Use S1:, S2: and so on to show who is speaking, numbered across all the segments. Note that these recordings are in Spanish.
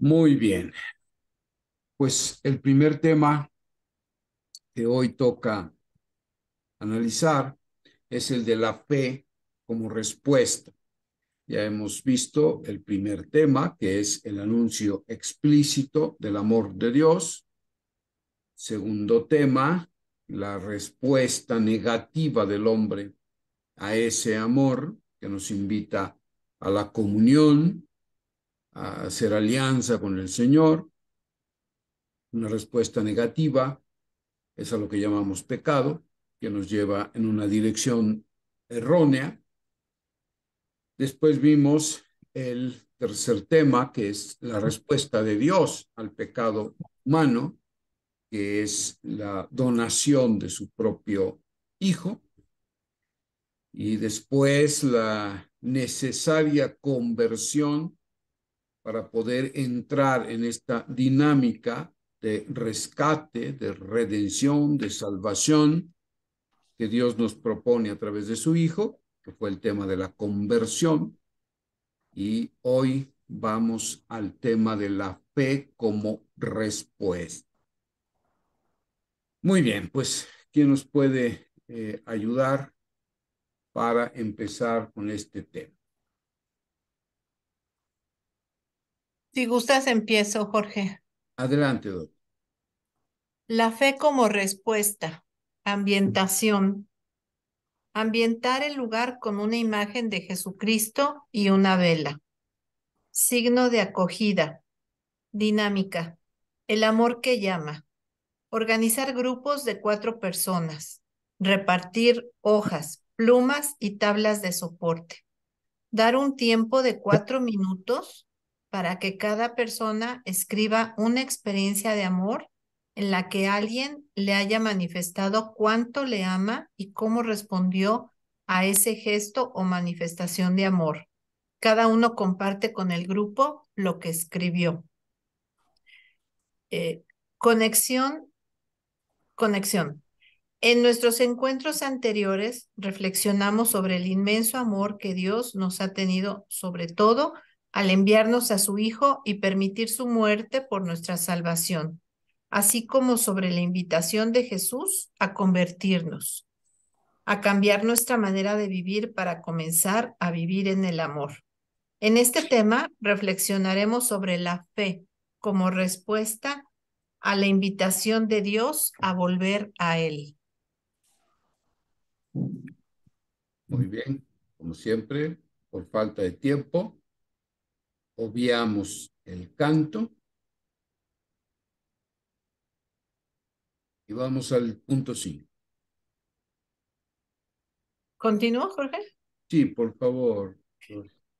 S1: Muy bien, pues el primer tema que hoy toca analizar es el de la fe como respuesta. Ya hemos visto el primer tema, que es el anuncio explícito del amor de Dios. Segundo tema, la respuesta negativa del hombre a ese amor que nos invita a la comunión, a hacer alianza con el Señor. Una respuesta negativa es a lo que llamamos pecado, que nos lleva en una dirección errónea. Después vimos el tercer tema, que es la respuesta de Dios al pecado humano, que es la donación de su propio Hijo, y después la necesaria conversión para poder entrar en esta dinámica de rescate, de redención, de salvación que Dios nos propone a través de su Hijo, que fue el tema de la conversión. Y hoy vamos al tema de la fe como respuesta. Muy bien, pues, ¿quién nos puede ayudar para empezar con este tema?
S2: Si gustas, empiezo, Jorge.
S1: Adelante, doctor.
S2: La fe como respuesta. Ambientación. Ambientar el lugar con una imagen de Jesucristo y una vela. Signo de acogida. Dinámica. El amor que llama. Organizar grupos de 4 personas. Repartir hojas, plumas y tablas de soporte. Dar un tiempo de 4 minutos para que cada persona escriba una experiencia de amor en la que alguien le haya manifestado cuánto le ama y cómo respondió a ese gesto o manifestación de amor. Cada uno comparte con el grupo lo que escribió. Eh, conexión, conexión. En nuestros encuentros anteriores reflexionamos sobre el inmenso amor que Dios nos ha tenido, sobre todo al enviarnos a su Hijo y permitir su muerte por nuestra salvación, así como sobre la invitación de Jesús a convertirnos, a cambiar nuestra manera de vivir para comenzar a vivir en el amor. En este tema reflexionaremos sobre la fe como respuesta a la invitación de Dios a volver a Él.
S1: Muy bien, como siempre, por falta de tiempo, obviamos el canto y vamos al punto 5.
S2: ¿Continúo, Jorge?
S1: Sí, por favor.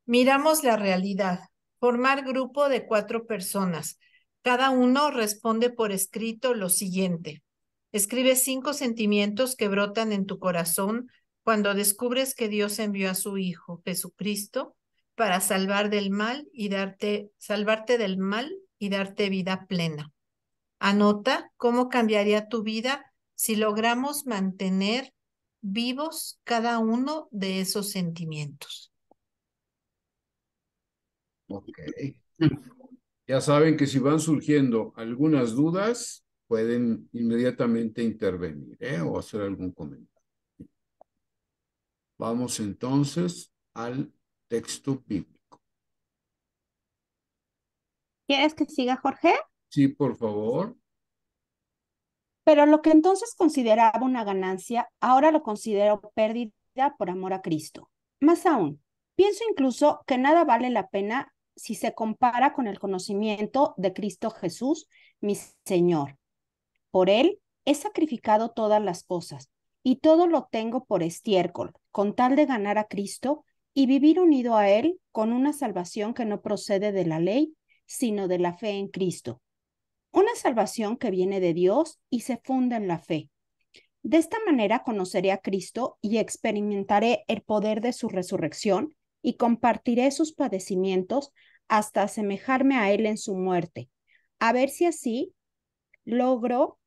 S2: Miramos la realidad. Formar grupo de 4 personas. Cada uno responde por escrito lo siguiente. Escribe 5 sentimientos que brotan en tu corazón cuando descubres que Dios envió a su Hijo, Jesucristo, para salvarte del mal y darte vida plena. Anota cómo cambiaría tu vida si logramos mantener vivos cada uno de esos sentimientos.
S1: Ok. Ya saben que si van surgiendo algunas dudas, pueden inmediatamente intervenir, o hacer algún comentario. Vamos entonces al texto bíblico.
S3: ¿Quieres que siga, Jorge?
S1: Sí, por favor.
S3: Pero lo que entonces consideraba una ganancia, ahora lo considero pérdida por amor a Cristo. Más aún, pienso incluso que nada vale la pena si se compara con el conocimiento de Cristo Jesús, mi Señor. Por Él he sacrificado todas las cosas y todo lo tengo por estiércol, con tal de ganar a Cristo y vivir unido a Él con una salvación que no procede de la ley, sino de la fe en Cristo. Una salvación que viene de Dios y se funda en la fe. De esta manera conoceré a Cristo y experimentaré el poder de su resurrección y compartiré sus padecimientos hasta asemejarme a Él en su muerte, a ver si así logro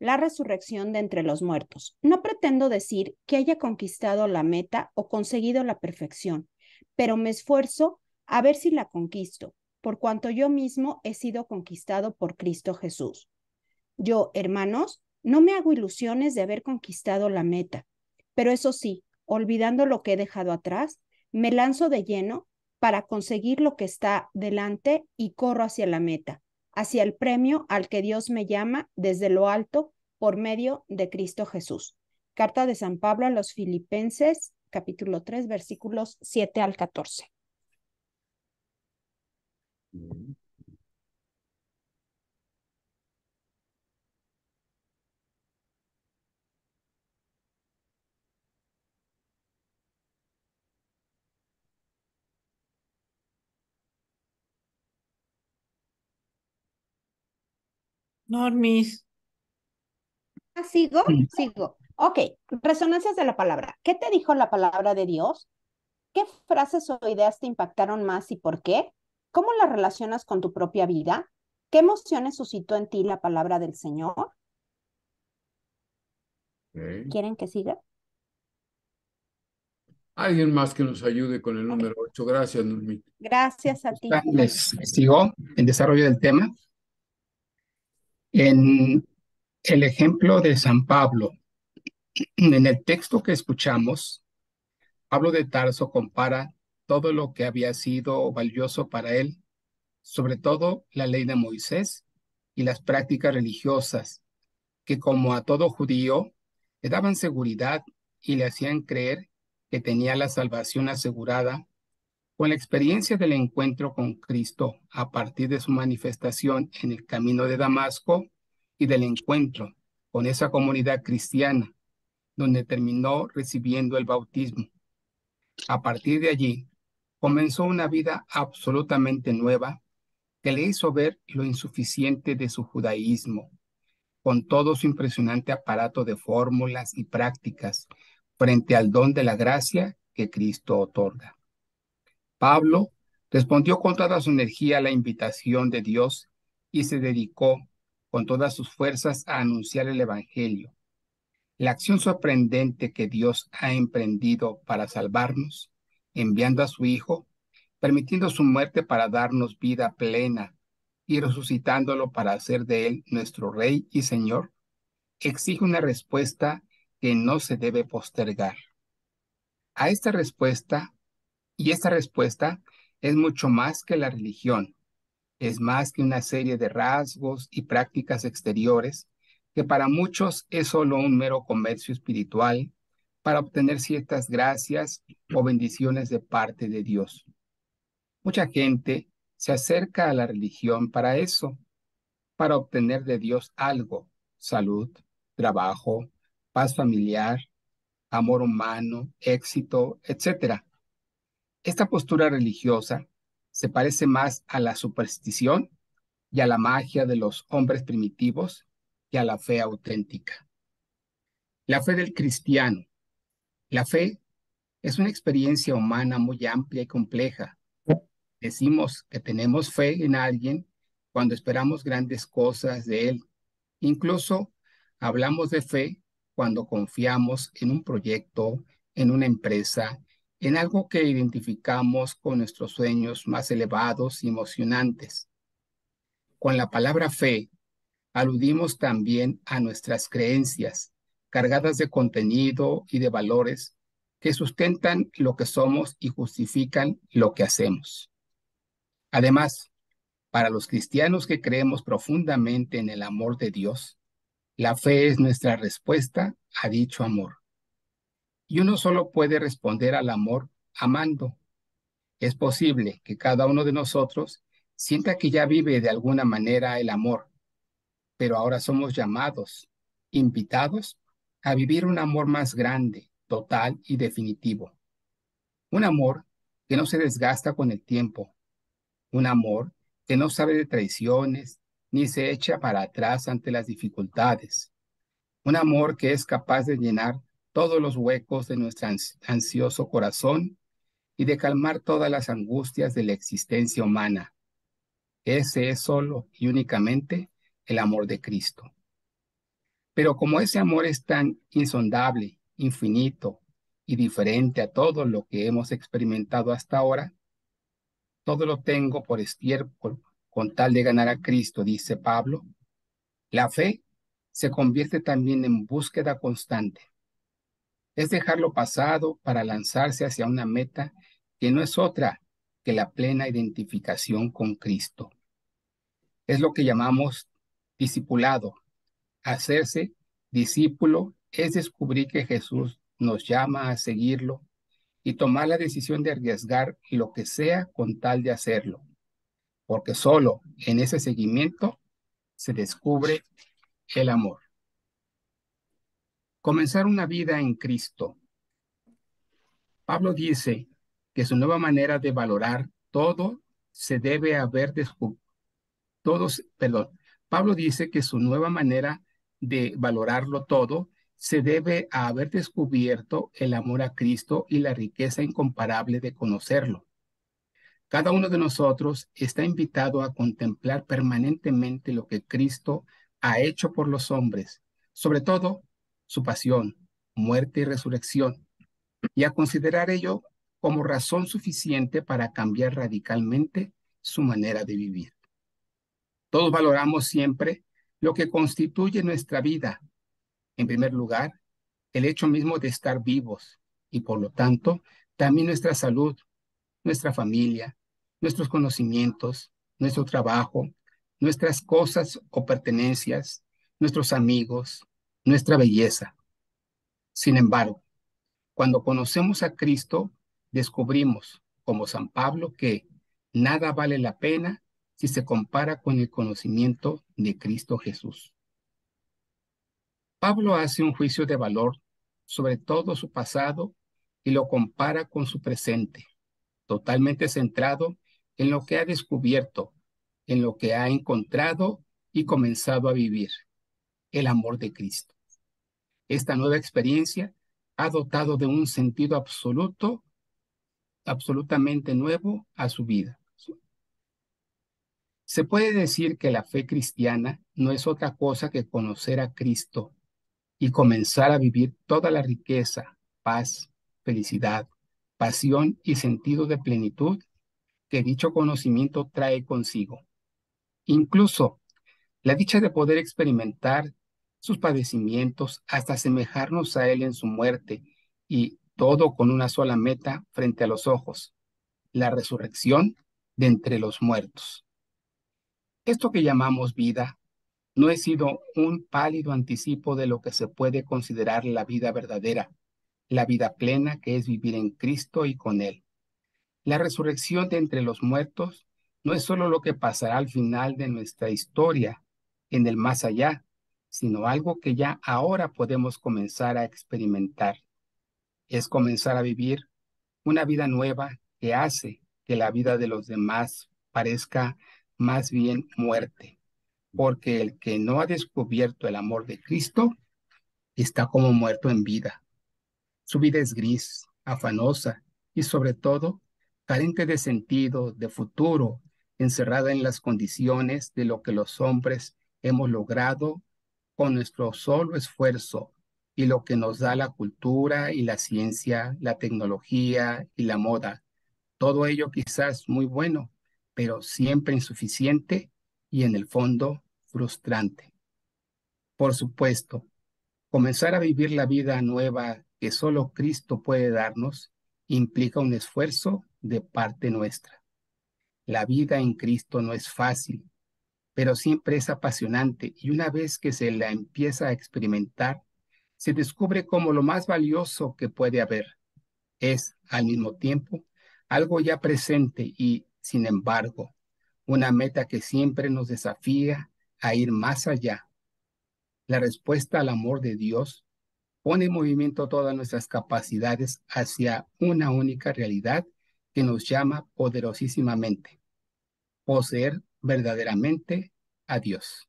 S3: la resurrección de entre los muertos. No pretendo decir que haya conquistado la meta o conseguido la perfección, pero me esfuerzo a ver si la conquisto. por cuanto yo mismo he sido conquistado por Cristo Jesús. Yo, hermanos, no me hago ilusiones de haber conquistado la meta, pero eso sí, olvidando lo que he dejado atrás, me lanzo de lleno para conseguir lo que está delante y corro hacia la meta, hacia el premio al que Dios me llama desde lo alto por medio de Cristo Jesús. Carta de San Pablo a los Filipenses, capítulo 3, versículos 7 al 14.
S2: Normis.
S3: ¿Sigo? Sigo. Ok, resonancias de la palabra. ¿Qué te dijo la palabra de Dios? ¿Qué frases o ideas te impactaron más y por qué? ¿Cómo las relacionas con tu propia vida? ¿Qué emociones suscitó en ti la palabra del Señor?
S1: Okay.
S3: ¿Quieren que siga?
S1: Alguien más que nos ayude con el
S3: Ok,
S1: número 8. Gracias, Normita.
S3: gracias a ti.
S4: Les sigo en desarrollo del tema. En el ejemplo de San Pablo, en el texto que escuchamos, Pablo de Tarso compara todo lo que había sido valioso para él, sobre todo la ley de Moisés y las prácticas religiosas, que como a todo judío, le daban seguridad y le hacían creer que tenía la salvación asegurada. Con la experiencia del encuentro con Cristo a partir de su manifestación en el camino de Damasco y del encuentro con esa comunidad cristiana, donde terminó recibiendo el bautismo. A partir de allí, comenzó una vida absolutamente nueva que le hizo ver lo insuficiente de su judaísmo, con todo su impresionante aparato de fórmulas y prácticas frente al don de la gracia que Cristo otorga. Pablo respondió con toda su energía a la invitación de Dios y se dedicó con todas sus fuerzas a anunciar el Evangelio. La acción sorprendente que Dios ha emprendido para salvarnos, enviando a su Hijo, permitiendo su muerte para darnos vida plena y resucitándolo para hacer de él nuestro Rey y Señor, exige una respuesta que no se debe postergar. A esta respuesta esta respuesta es mucho más que la religión, es más que una serie de rasgos y prácticas exteriores que para muchos es solo un mero comercio espiritual para obtener ciertas gracias o bendiciones de parte de Dios. Mucha gente se acerca a la religión para eso, para obtener de Dios algo: salud, trabajo, paz familiar, amor humano, éxito, etcétera. Esta postura religiosa se parece más a la superstición y a la magia de los hombres primitivos que a la fe auténtica. La fe del cristiano. La fe es una experiencia humana muy amplia y compleja. Decimos que tenemos fe en alguien cuando esperamos grandes cosas de él. Incluso hablamos de fe cuando confiamos en un proyecto, en una empresa, en algo que identificamos con nuestros sueños más elevados y emocionantes. Con la palabra fe, aludimos también a nuestras creencias, cargadas de contenido y de valores que sustentan lo que somos y justifican lo que hacemos. Además, para los cristianos que creemos profundamente en el amor de Dios, la fe es nuestra respuesta a dicho amor. Y uno solo puede responder al amor amando. Es posible que cada uno de nosotros sienta que ya vive de alguna manera el amor, pero ahora somos llamados, invitados a vivir un amor más grande, total y definitivo. Un amor que no se desgasta con el tiempo. Un amor que no sabe de traiciones ni se echa para atrás ante las dificultades. Un amor que es capaz de llenar todos los huecos de nuestro ansioso corazón y de calmar todas las angustias de la existencia humana. Ese es solo y únicamente el amor de Cristo. Pero como ese amor es tan insondable, infinito y diferente a todo lo que hemos experimentado hasta ahora, todo lo tengo por estiércol con tal de ganar a Cristo, dice Pablo. La fe se convierte también en búsqueda constante. Es dejar lo pasado para lanzarse hacia una meta que no es otra que la plena identificación con Cristo. Es lo que llamamos discipulado. Hacerse discípulo es descubrir que Jesús nos llama a seguirlo y tomar la decisión de arriesgar lo que sea con tal de hacerlo, porque solo en ese seguimiento se descubre el amor. Comenzar una vida en Cristo. Pablo dice que su nueva manera de valorar todo se debe haber descubierto. Pablo dice que su nueva manera de valorarlo todo se debe a haber descubierto el amor a Cristo y la riqueza incomparable de conocerlo. Cada uno de nosotros está invitado a contemplar permanentemente lo que Cristo ha hecho por los hombres, sobre todo su pasión, muerte y resurrección, y a considerar ello como razón suficiente para cambiar radicalmente su manera de vivir. Todos valoramos siempre lo que constituye nuestra vida. En primer lugar, el hecho mismo de estar vivos y por lo tanto también nuestra salud, nuestra familia, nuestros conocimientos, nuestro trabajo, nuestras cosas o pertenencias, nuestros amigos, nuestra belleza. Sin embargo, cuando conocemos a Cristo, descubrimos, como San Pablo, que nada vale la pena si se compara con el conocimiento de Cristo Jesús. Pablo hace un juicio de valor sobre todo su pasado y lo compara con su presente, totalmente centrado en lo que ha descubierto, en lo que ha encontrado y comenzado a vivir, el amor de Cristo. Esta nueva experiencia ha dotado de un sentido absolutamente nuevo a su vida. Se puede decir que la fe cristiana no es otra cosa que conocer a Cristo y comenzar a vivir toda la riqueza, paz, felicidad, pasión y sentido de plenitud que dicho conocimiento trae consigo. Incluso la dicha de poder experimentar sus padecimientos hasta asemejarnos a Él en su muerte y todo con una sola meta frente a los ojos, la resurrección de entre los muertos. Esto que llamamos vida no he sido un pálido anticipo de lo que se puede considerar la vida verdadera, la vida plena que es vivir en Cristo y con Él. La resurrección de entre los muertos no es solo lo que pasará al final de nuestra historia, en el más allá, sino algo que ya ahora podemos comenzar a experimentar. Es comenzar a vivir una vida nueva que hace que la vida de los demás parezca más bien muerte, porque el que no ha descubierto el amor de Cristo está como muerto en vida. Su vida es gris, afanosa y sobre todo carente de sentido, de futuro, encerrada en las condiciones de lo que los hombres hemos logrado con nuestro solo esfuerzo y lo que nos da la cultura y la ciencia, la tecnología y la moda. Todo ello quizás muy bueno, pero siempre insuficiente y en el fondo frustrante. Por supuesto, comenzar a vivir la vida nueva que solo Cristo puede darnos implica un esfuerzo de parte nuestra. La vida en Cristo no es fácil, pero siempre es apasionante y una vez que se la empieza a experimentar, se descubre como lo más valioso que puede haber. Es, al mismo tiempo, algo ya presente y, sin embargo, una meta que siempre nos desafía a ir más allá. La respuesta al amor de Dios pone en movimiento todas nuestras capacidades hacia una única realidad que nos llama poderosísimamente, poseer verdaderamente a Dios.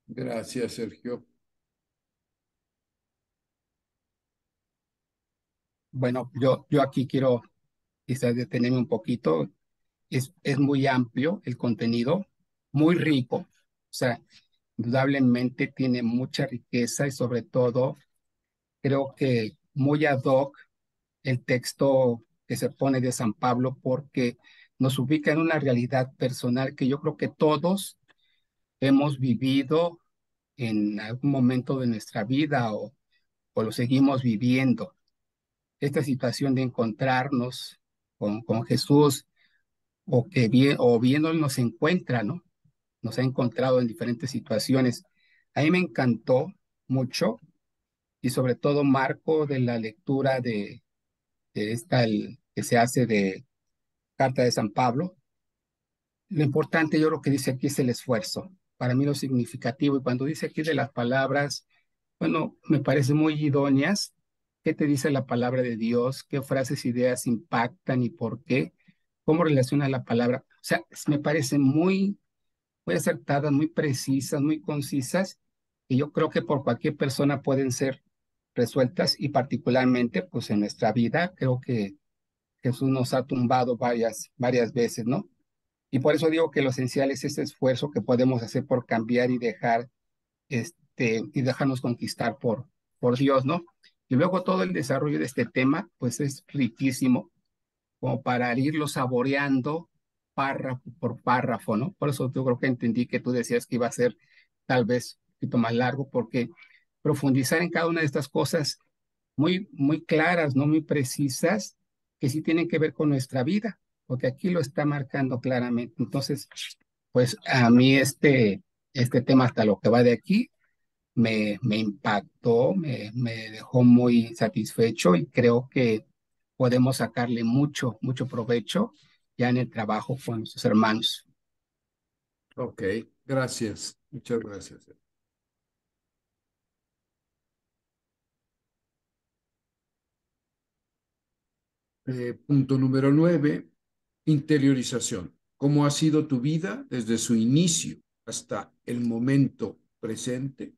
S1: Gracias, Sergio.
S4: Bueno, yo aquí quiero quizás detenerme un poquito. Es muy amplio el contenido, muy rico. O sea, indudablemente tiene mucha riqueza y sobre todo creo que muy ad hoc el texto que se pone de San Pablo porque nos ubica en una realidad personal que yo creo que todos hemos vivido en algún momento de nuestra vida o lo seguimos viviendo. Esta situación de encontrarnos con Jesús o bien Él nos encuentra, ¿no? Nos ha encontrado en diferentes situaciones. A mí me encantó mucho y sobre todo marco de la lectura de esta que se hace de Carta de San Pablo. Lo importante yo creo que dice aquí es el esfuerzo. Para mí lo significativo, y cuando dice aquí de las palabras, bueno, me parece muy idóneas. ¿Qué te dice la palabra de Dios? ¿Qué frases, ideas impactan y por qué? ¿Cómo relaciona la palabra? O sea, me parece muy acertadas, muy precisas, muy concisas, y yo creo que por cualquier persona pueden ser resueltas y particularmente pues en nuestra vida creo que Jesús nos ha tumbado varias veces, ¿no? Y por eso digo que lo esencial es ese esfuerzo que podemos hacer por cambiar y y dejarnos conquistar por Dios, ¿no? Y luego todo el desarrollo de este tema, pues es riquísimo, como para irlo saboreando párrafo por párrafo, ¿no? Por eso yo creo que entendí que tú decías que iba a ser tal vez un poquito más largo, porque profundizar en cada una de estas cosas muy claras, no muy precisas, que sí tienen que ver con nuestra vida, porque aquí lo está marcando claramente. Entonces, pues a mí este tema hasta lo que va de aquí me impactó, me dejó muy satisfecho y creo que podemos sacarle mucho provecho ya en el trabajo con sus hermanos.
S1: Ok, gracias. Muchas gracias. Punto número 9, interiorización. ¿Cómo ha sido tu vida desde su inicio hasta el momento presente?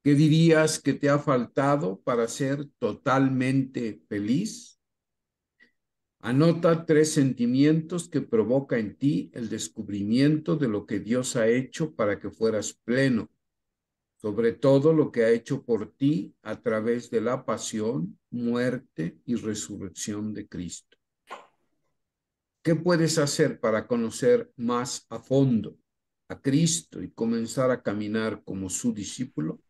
S1: ¿Qué dirías que te ha faltado para ser totalmente feliz? Anota 3 sentimientos que provoca en ti el descubrimiento de lo que Dios ha hecho para que fueras pleno, sobre todo lo que ha hecho por ti a través de la pasión, muerte y resurrección de Cristo. ¿Qué puedes hacer para conocer más a fondo a Cristo y comenzar a caminar como su discípulo?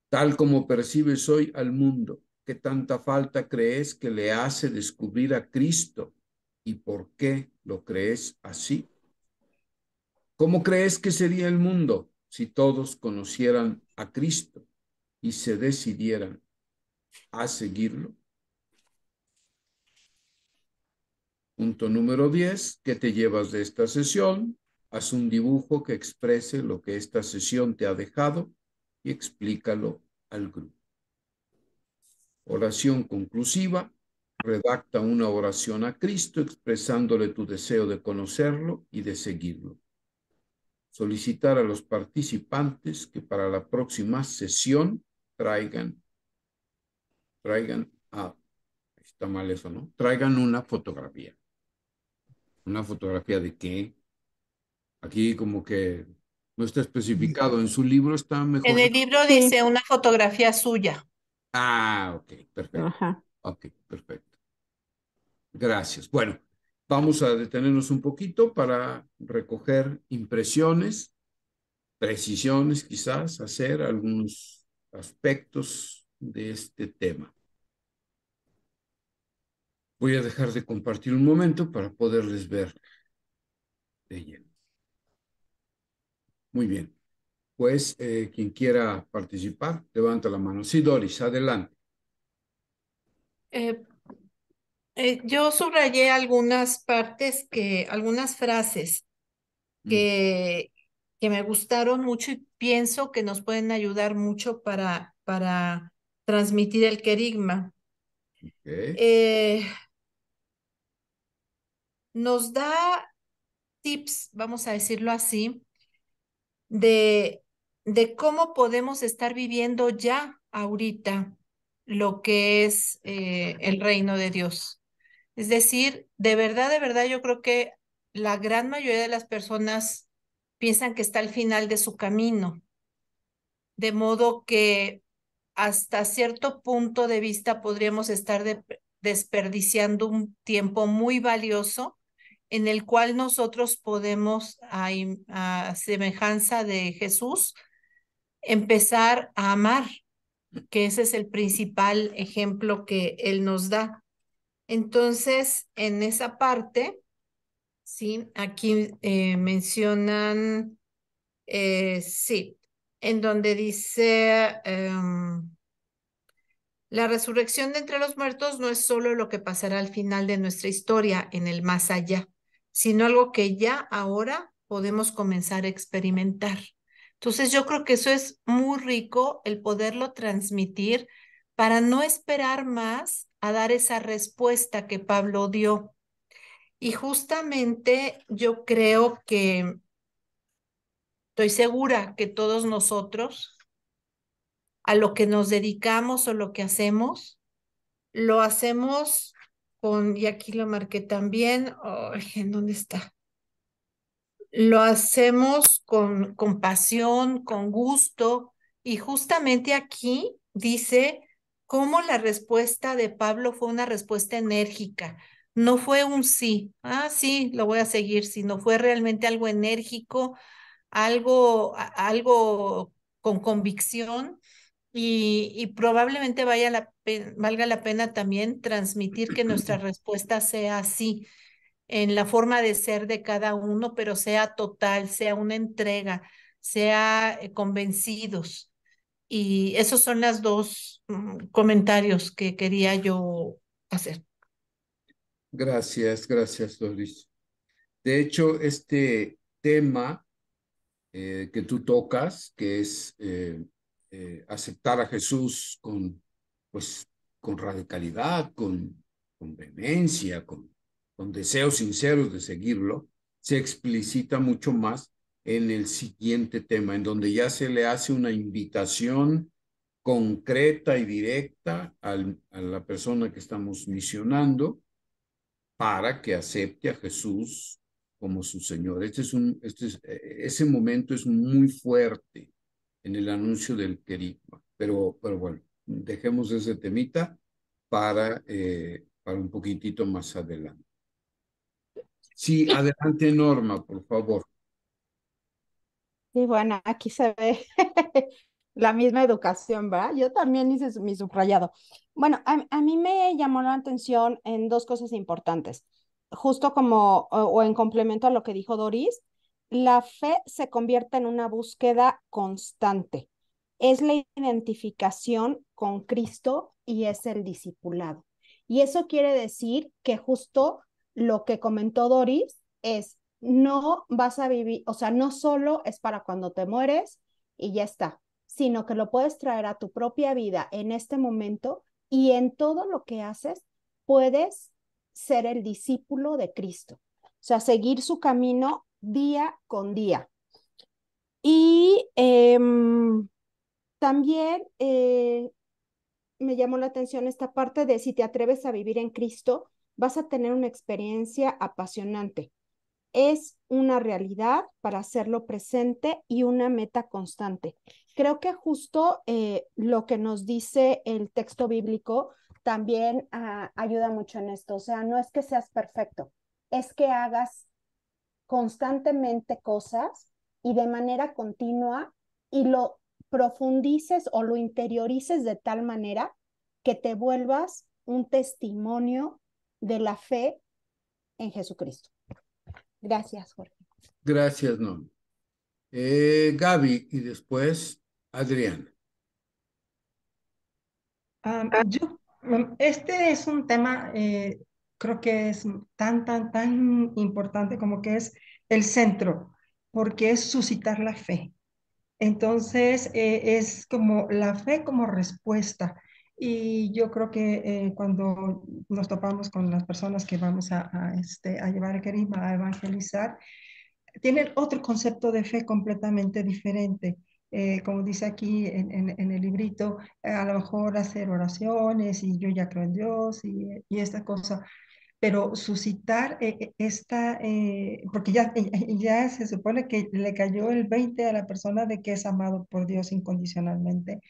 S1: Tal como percibes hoy al mundo, ¿qué tanta falta crees que le hace descubrir a Cristo y por qué lo crees así? ¿Cómo crees que sería el mundo si todos conocieran a Cristo y se decidieran a seguirlo? Punto número 10. ¿Qué te llevas de esta sesión? Haz un dibujo que exprese lo que esta sesión te ha dejado y explícalo al grupo. Oración conclusiva. Redacta una oración a Cristo expresándole tu deseo de conocerlo y de seguirlo. Solicitar a los participantes que para la próxima sesión traigan, está mal eso, ¿no? Traigan una fotografía. ¿Una fotografía de qué? Aquí como que no está especificado. En su libro está
S2: En
S1: mejor.
S2: el libro
S3: Sí,
S2: dice una fotografía suya.
S1: Ah, ok, perfecto.
S3: ajá.
S1: Ok, perfecto. Gracias. Bueno, vamos a detenernos un poquito para recoger impresiones, precisiones quizás, hacer algunos aspectos de este tema. Voy a dejar de compartir un momento para poderles ver de lleno. Muy bien. Pues quien quiera participar, levanta la mano. Sí, Doris, adelante.
S2: Eh, yo subrayé algunas algunas frases
S1: Mm,
S2: que, que me gustaron mucho y pienso que nos pueden ayudar mucho para transmitir el querigma.
S1: ok.
S2: Eh, Nos da tips, vamos a decirlo así, de, de cómo podemos estar viviendo ya ahorita lo que es el reino de Dios. Es decir, de verdad, yo creo que la gran mayoría de las personas piensan que está al final de su camino, de modo que hasta cierto punto de vista podríamos estar desperdiciando un tiempo muy valioso en el cual nosotros podemos, a semejanza de Jesús, empezar a amar, que ese es el principal ejemplo que Él nos da. Entonces, en esa parte, sí, aquí mencionan, sí, en donde dice, la resurrección de entre los muertos no es solo lo que pasará al final de nuestra historia, en el más allá, sino algo que ya ahora podemos comenzar a experimentar. Entonces, yo creo que eso es muy rico el poderlo transmitir para no esperar más a dar esa respuesta que Pablo dio. Y justamente yo creo que estoy segura que todos nosotros, a lo que nos dedicamos o lo que hacemos, lo hacemos con, y aquí lo marqué también, ay, ¿en dónde está? Lo hacemos con pasión, con gusto, y justamente aquí dice cómo la respuesta de Pablo fue una respuesta enérgica. No fue un sí, sí, lo voy a seguir, sino fue realmente algo enérgico, algo con convicción y probablemente valga la pena también transmitir que nuestra respuesta sea así en la forma de ser de cada uno, pero sea total, sea una entrega, sea convencidos. Y esos son los dos comentarios que quería yo hacer.
S1: Gracias, gracias, Doris. De hecho, este tema que tú tocas, que es aceptar a Jesús pues, con radicalidad, con vehemencia, con deseos sinceros de seguirlo, se explicita mucho más en el siguiente tema, en donde ya se le hace una invitación concreta y directa a la persona que estamos misionando para que acepte a Jesús como su Señor. Ese momento es muy fuerte en el anuncio del querigma, pero bueno, dejemos ese temita para un poquitito más adelante. Sí, adelante Norma, por favor.
S3: Sí, bueno, aquí se ve la misma educación, ¿verdad? Yo también hice mi subrayado. Bueno, a mí me llamó la atención en dos cosas importantes. Justo como, o en complemento a lo que dijo Doris, la fe se convierte en una búsqueda constante. Es la identificación con Cristo y es el discipulado. Y eso quiere decir que justo lo que comentó Doris es no vas a vivir, o sea, no solo es para cuando te mueres y ya está, sino que lo puedes traer a tu propia vida en este momento y en todo lo que haces puedes ser el discípulo de Cristo, o sea, seguir su camino día con día. Y también me llamó la atención esta parte de si te atreves a vivir en Cristo, vas a tener una experiencia apasionante. Es una realidad para hacerlo presente y una meta constante. Creo que justo lo que nos dice el texto bíblico también ayuda mucho en esto. O sea, no es que seas perfecto, es que hagas constantemente cosas y de manera continua y lo profundices o lo interiorices de tal manera que te vuelvas un testimonio de la fe en Jesucristo. Gracias, Jorge.
S1: Gracias, Norma. Gaby y después Adriana.
S5: Este es un tema, creo que es tan importante como que es el centro, porque es suscitar la fe. Entonces, es como la fe como respuesta. Y yo creo que cuando nos topamos con las personas que vamos a llevar el querigma, a evangelizar, tienen otro concepto de fe completamente diferente. Como dice aquí en el librito, a lo mejor hacer oraciones y yo ya creo en Dios y esta cosa, pero suscitar porque ya se supone que le cayó el 20 a la persona de que es amado por Dios incondicionalmente,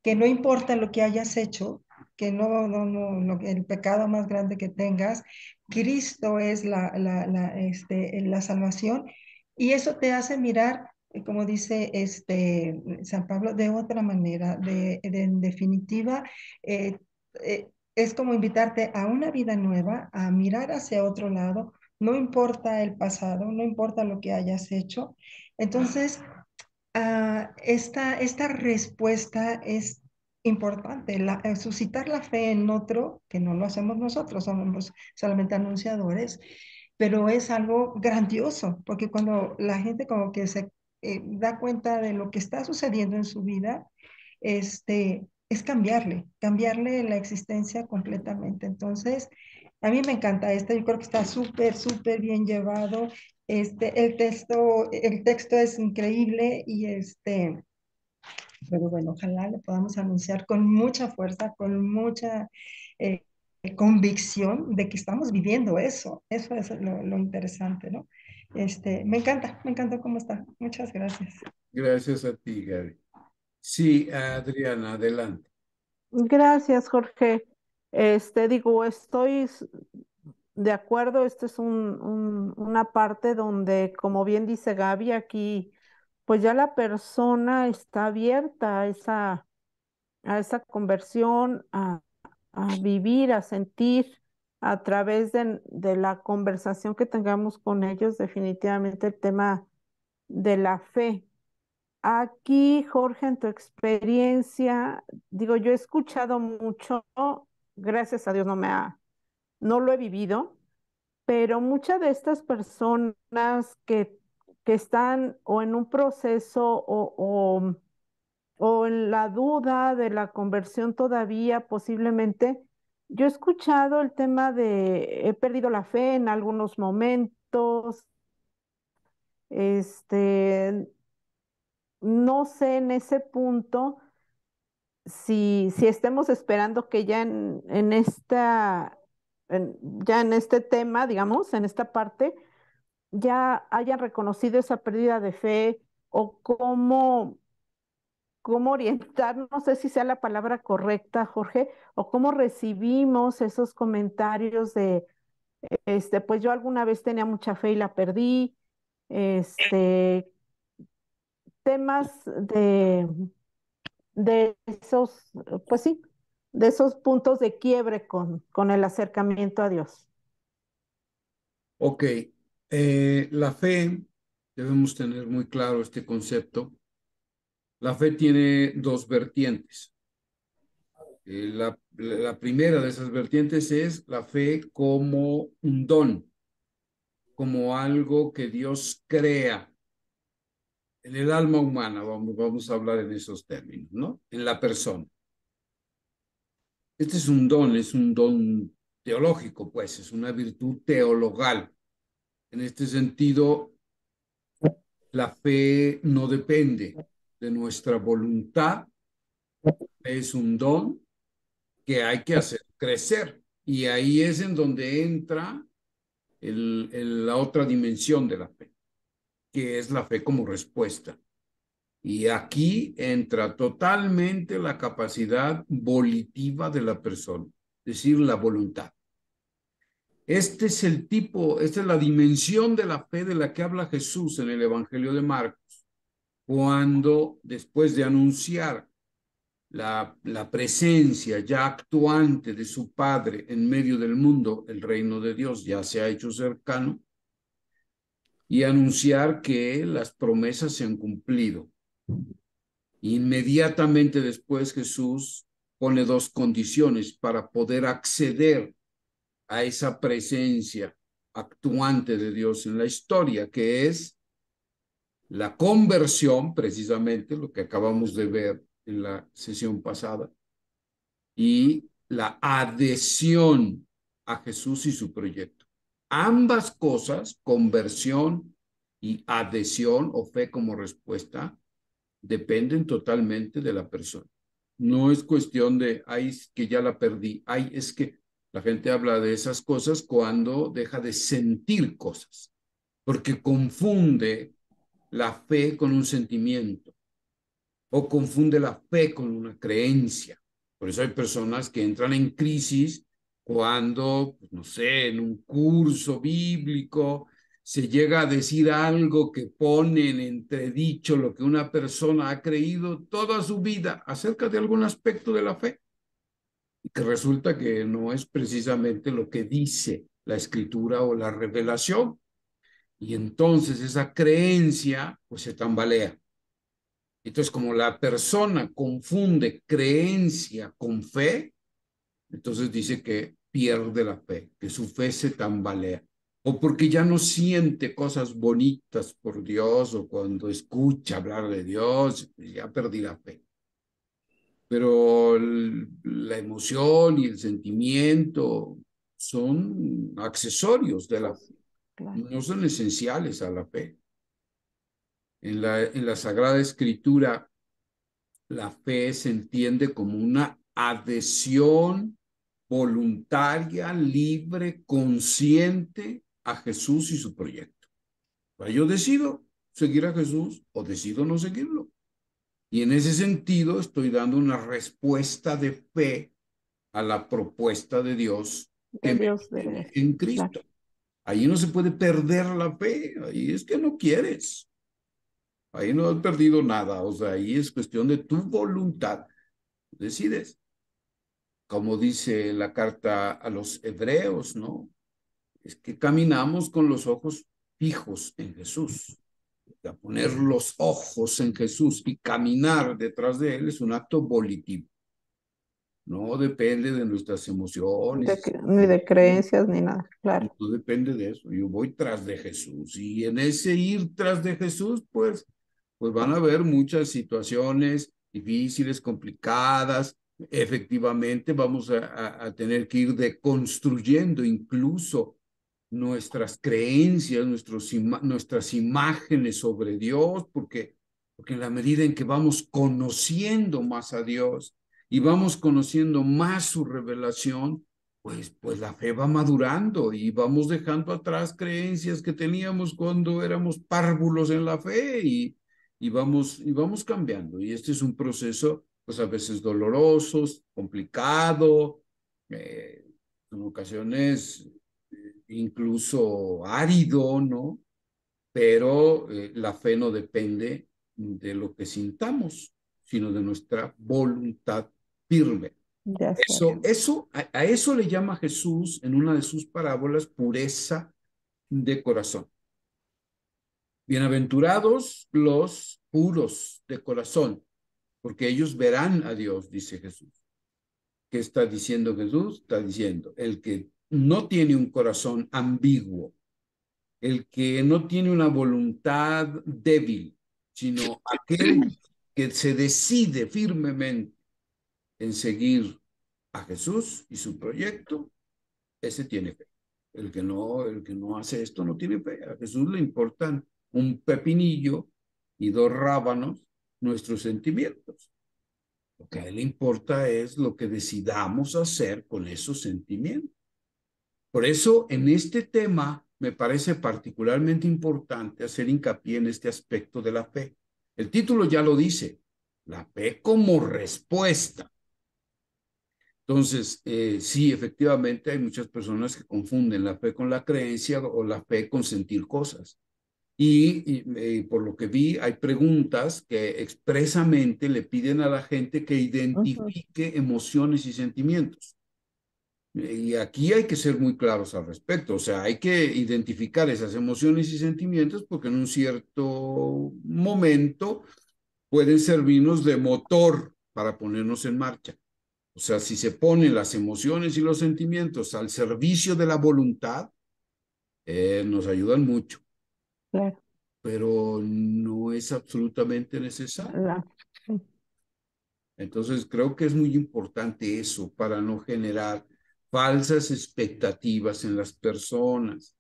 S5: que no importa lo que hayas hecho, que el pecado más grande que tengas, Cristo es la salvación y eso te hace mirar, como dice San Pablo, de otra manera, en definitiva, es como invitarte a una vida nueva, a mirar hacia otro lado, no importa el pasado, no importa lo que hayas hecho. Entonces, esta respuesta es importante, suscitar la fe en otro, que no lo hacemos nosotros, somos solamente anunciadores, pero es algo grandioso, porque cuando la gente como que se da cuenta de lo que está sucediendo en su vida, es cambiarle la existencia completamente. Entonces, a mí me encanta yo creo que está súper, súper bien llevado. El texto es increíble y pero bueno, ojalá le podamos anunciar con mucha fuerza, con mucha eh, convicción de que estamos viviendo eso. Eso es lo interesante, ¿no? Me encanta cómo está. Muchas gracias.
S1: Gracias a ti, Gaby. Sí, Adriana, adelante.
S6: Gracias, Jorge. Digo, de acuerdo, esta es una parte donde, como bien dice Gaby, aquí, pues ya la persona está abierta a esa conversión, a vivir, a sentir a través de la conversación que tengamos con ellos, definitivamente el tema de la fe. Aquí, Jorge, en tu experiencia, digo, yo he escuchado mucho, gracias a Dios no lo he vivido, pero muchas de estas personas que están o en un proceso o en la duda de la conversión todavía, posiblemente, yo he escuchado el tema de he perdido la fe en algunos momentos, este, no sé en ese punto si estemos esperando que ya ya en este tema, digamos, en esta parte, ya hayan reconocido esa pérdida de fe o cómo orientar, no sé si sea la palabra correcta, Jorge, o cómo recibimos esos comentarios de, pues yo alguna vez tenía mucha fe y la perdí, este, temas de esos, pues sí, de esos puntos de quiebre con el acercamiento a Dios.
S1: Ok, la fe, debemos tener muy claro este concepto. La fe tiene dos vertientes. La primera de esas vertientes es la fe como un don, como algo que Dios crea en el alma humana, vamos a hablar en esos términos, ¿no? En la persona. Este es un don teológico, pues, es una virtud teologal. En este sentido, la fe no depende de nuestra voluntad, es un don que hay que hacer crecer. Y ahí es en donde entra la otra dimensión de la fe, que es la fe como respuesta. Y aquí entra totalmente la capacidad volitiva de la persona, es decir, la voluntad. Este es el tipo, esta es la dimensión de la fe de la que habla Jesús en el Evangelio de Marcos, cuando después de anunciar la presencia ya actuante de su Padre en medio del mundo, el reino de Dios ya se ha hecho cercano, y anunciar que las promesas se han cumplido. Inmediatamente después Jesús pone dos condiciones para poder acceder a esa presencia actuante de Dios en la historia, que es la conversión, precisamente lo que acabamos de ver en la sesión pasada, y la adhesión a Jesús y su proyecto. Ambas cosas, conversión y adhesión o fe como respuesta, dependen totalmente de la persona. No es cuestión de, ay, es que ya la perdí, ay, es que la gente habla de esas cosas cuando deja de sentir cosas, porque confunde la fe con un sentimiento. o confunde la fe con una creencia. Por eso hay personas que entran en crisis cuando, pues, no sé, en un curso bíblico se llega a decir algo que pone en entredicho lo que una persona ha creído toda su vida acerca de algún aspecto de la fe, y que resulta que no es precisamente lo que dice la escritura o la revelación. Y entonces esa creencia pues se tambalea. Entonces, como la persona confunde creencia con fe, entonces dice que pierde la fe, que su fe se tambalea. O porque ya no siente cosas bonitas por Dios, o cuando escucha hablar de Dios, ya perdí la fe. Pero la emoción y el sentimiento son accesorios de la fe,
S6: Claro.
S1: no son esenciales a la fe. En la Sagrada Escritura, la fe se entiende como una adhesión voluntaria, libre, consciente a Jesús y su proyecto. Yo decido seguir a Jesús o decido no seguirlo. Y en ese sentido estoy dando una respuesta de fe a la propuesta de Dios que
S6: De
S1: me
S6: Dios,
S1: tiene en
S6: claro.
S1: Cristo. Ahí no se puede perder la fe, ahí es que no quieres. Ahí no has perdido nada, o sea, ahí es cuestión de tu voluntad. Decides, como dice la carta a los hebreos, ¿no? Es que caminamos con los ojos fijos en Jesús. O poner los ojos en Jesús y caminar detrás de Él es un acto volitivo. No depende de nuestras emociones,
S6: Ni de creencias ni nada, claro.
S1: no depende de eso. Yo voy tras de Jesús y en ese ir tras de Jesús, pues van a haber muchas situaciones difíciles, complicadas. Efectivamente, vamos a tener que ir deconstruyendo incluso nuestras creencias, nuestras imágenes sobre Dios, porque en la medida en que vamos conociendo más a Dios y vamos conociendo más su revelación, pues la fe va madurando y vamos dejando atrás creencias que teníamos cuando éramos párvulos en la fe y vamos cambiando. Y este es un proceso, pues a veces doloroso, complicado, en ocasiones incluso árido, ¿no? Pero la fe no depende de lo que sintamos, sino de nuestra voluntad firme.
S6: De hacerlo.
S1: A eso le llama Jesús en una de sus parábolas pureza de corazón. Bienaventurados los puros de corazón, porque ellos verán a Dios, dice Jesús. ¿Qué está diciendo Jesús? Está diciendo, el que no tiene un corazón ambiguo, el que no tiene una voluntad débil, sino aquel que se decide firmemente en seguir a Jesús y su proyecto, ese tiene fe. El que no hace esto no tiene fe. A Jesús le importan un pepinillo y dos rábanos nuestros sentimientos. Lo que a él le importa es lo que decidamos hacer con esos sentimientos. Por eso, en este tema, me parece particularmente importante hacer hincapié en este aspecto de la fe. El título ya lo dice, la fe como respuesta. Entonces, sí, efectivamente hay muchas personas que confunden la fe con la creencia o la fe con sentir cosas. Y por lo que vi, hay preguntas que expresamente le piden a la gente que identifique emociones y sentimientos. Y aquí hay que ser muy claros al respecto, o sea, hay que identificar esas emociones y sentimientos porque en un cierto momento pueden servirnos de motor para ponernos en marcha. O sea, si se ponen las emociones y los sentimientos al servicio de la voluntad, nos ayudan mucho,
S6: Claro.
S1: pero no es absolutamente necesario. Entonces, creo que es muy importante eso para no generar falsas expectativas en las personas,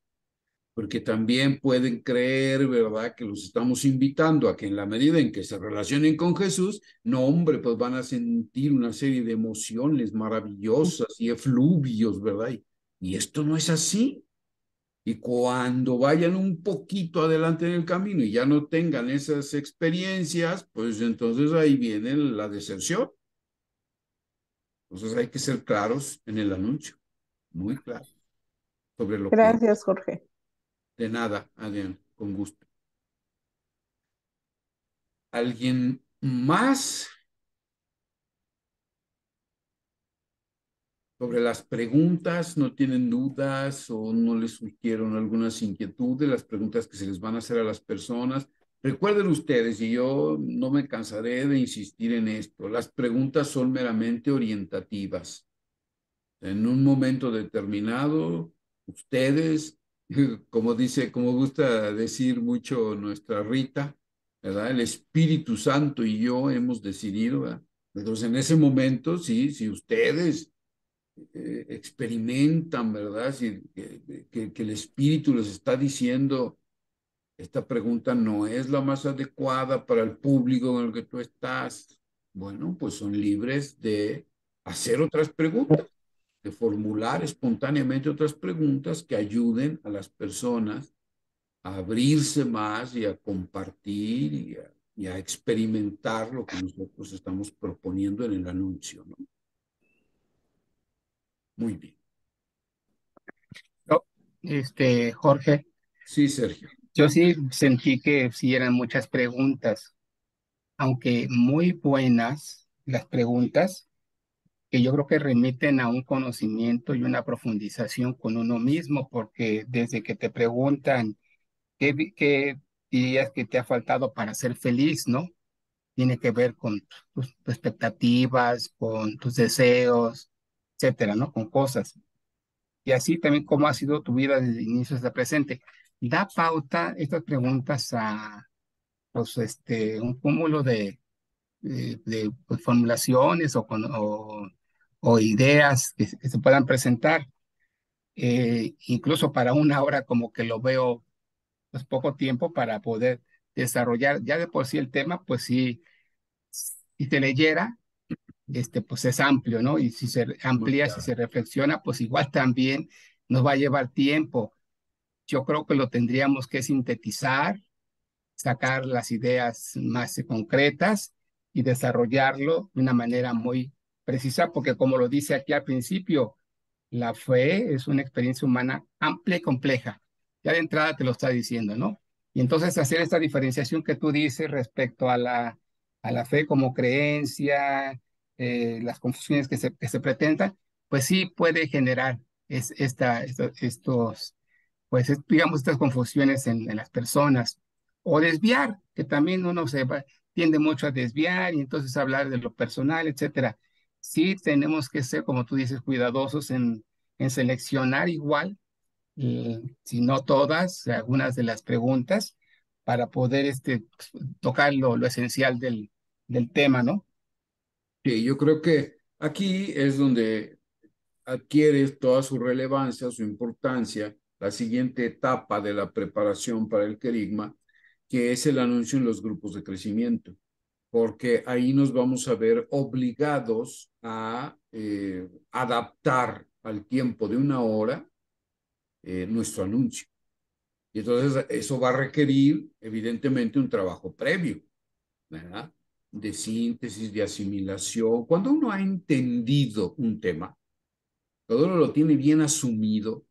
S1: porque también pueden creer, ¿verdad?, que los estamos invitando a que en la medida en que se relacionen con Jesús, no, hombre, pues van a sentir una serie de emociones maravillosas y efluvios, ¿verdad? Y esto no es así. Y cuando vayan un poquito adelante en el camino y ya no tengan esas experiencias, pues entonces ahí viene la deserción. Entonces hay que ser claros en el anuncio, muy claros, sobre lo que
S6: Gracias, Jorge.
S1: de nada, Adrián, con gusto. ¿Alguien más sobre las preguntas? ¿No tienen dudas o no les surgieron algunas inquietudes? Las preguntas que se les van a hacer a las personas. Recuerden ustedes, y yo no me cansaré de insistir en esto, las preguntas son meramente orientativas. En un momento determinado, ustedes, como dice, como gusta decir mucho nuestra Rita, ¿verdad? El Espíritu Santo y yo hemos decidido, ¿verdad? Entonces, en ese momento, sí, si ustedes experimentan, ¿verdad? Si, que el Espíritu les está diciendo, esta pregunta no es la más adecuada para el público en el que tú estás, bueno, pues son libres de hacer otras preguntas, de formular espontáneamente otras preguntas que ayuden a las personas a abrirse más y a compartir y a experimentar lo que nosotros estamos proponiendo en el anuncio, ¿no? Muy bien.
S4: No, Jorge,
S1: Sí, Sergio.
S4: yo sí sentí que sí eran muchas preguntas, aunque muy buenas las preguntas, que yo creo que remiten a un conocimiento y una profundización con uno mismo, porque desde que te preguntan qué dirías que te ha faltado para ser feliz, ¿no? Tiene que ver con tus expectativas, con tus deseos, etcétera, ¿no? Con cosas. Y así también cómo ha sido tu vida desde el inicio hasta el presente. Da pauta estas preguntas a pues, un cúmulo de, pues, formulaciones o ideas que se puedan presentar. Incluso para una hora como que lo veo pues poco tiempo para poder desarrollar ya de por sí el tema, pues sí, si te leyera, pues es amplio, ¿no? Y si se
S1: Muy
S4: amplía, si
S1: claro.
S4: se reflexiona, pues igual también nos va a llevar tiempo. Yo creo que lo tendríamos que sintetizar, sacar las ideas más concretas y desarrollarlo de una manera muy precisa, porque como lo dice aquí al principio, la fe es una experiencia humana amplia y compleja. Ya de entrada te lo está diciendo, ¿no? Y entonces hacer esta diferenciación que tú dices respecto a la fe como creencia, las confusiones que se pretendan, pues sí puede generar estos pues digamos, estas confusiones en las personas. O desviar, que también tiende mucho a desviar y entonces hablar de lo personal, etcétera. Sí tenemos que ser, como tú dices, cuidadosos en seleccionar igual, si no todas, algunas de las preguntas, para poder pues, tocar lo esencial del tema, ¿no?
S1: Sí, yo creo que aquí es donde adquiere toda su relevancia, su importancia, la siguiente etapa de la preparación para el querigma, que es el anuncio en los grupos de crecimiento, porque ahí nos vamos a ver obligados a adaptar al tiempo de una hora nuestro anuncio. Y entonces eso va a requerir, evidentemente, un trabajo previo, ¿verdad? De síntesis, de asimilación. Cuando uno ha entendido un tema, cuando uno lo tiene bien asumido,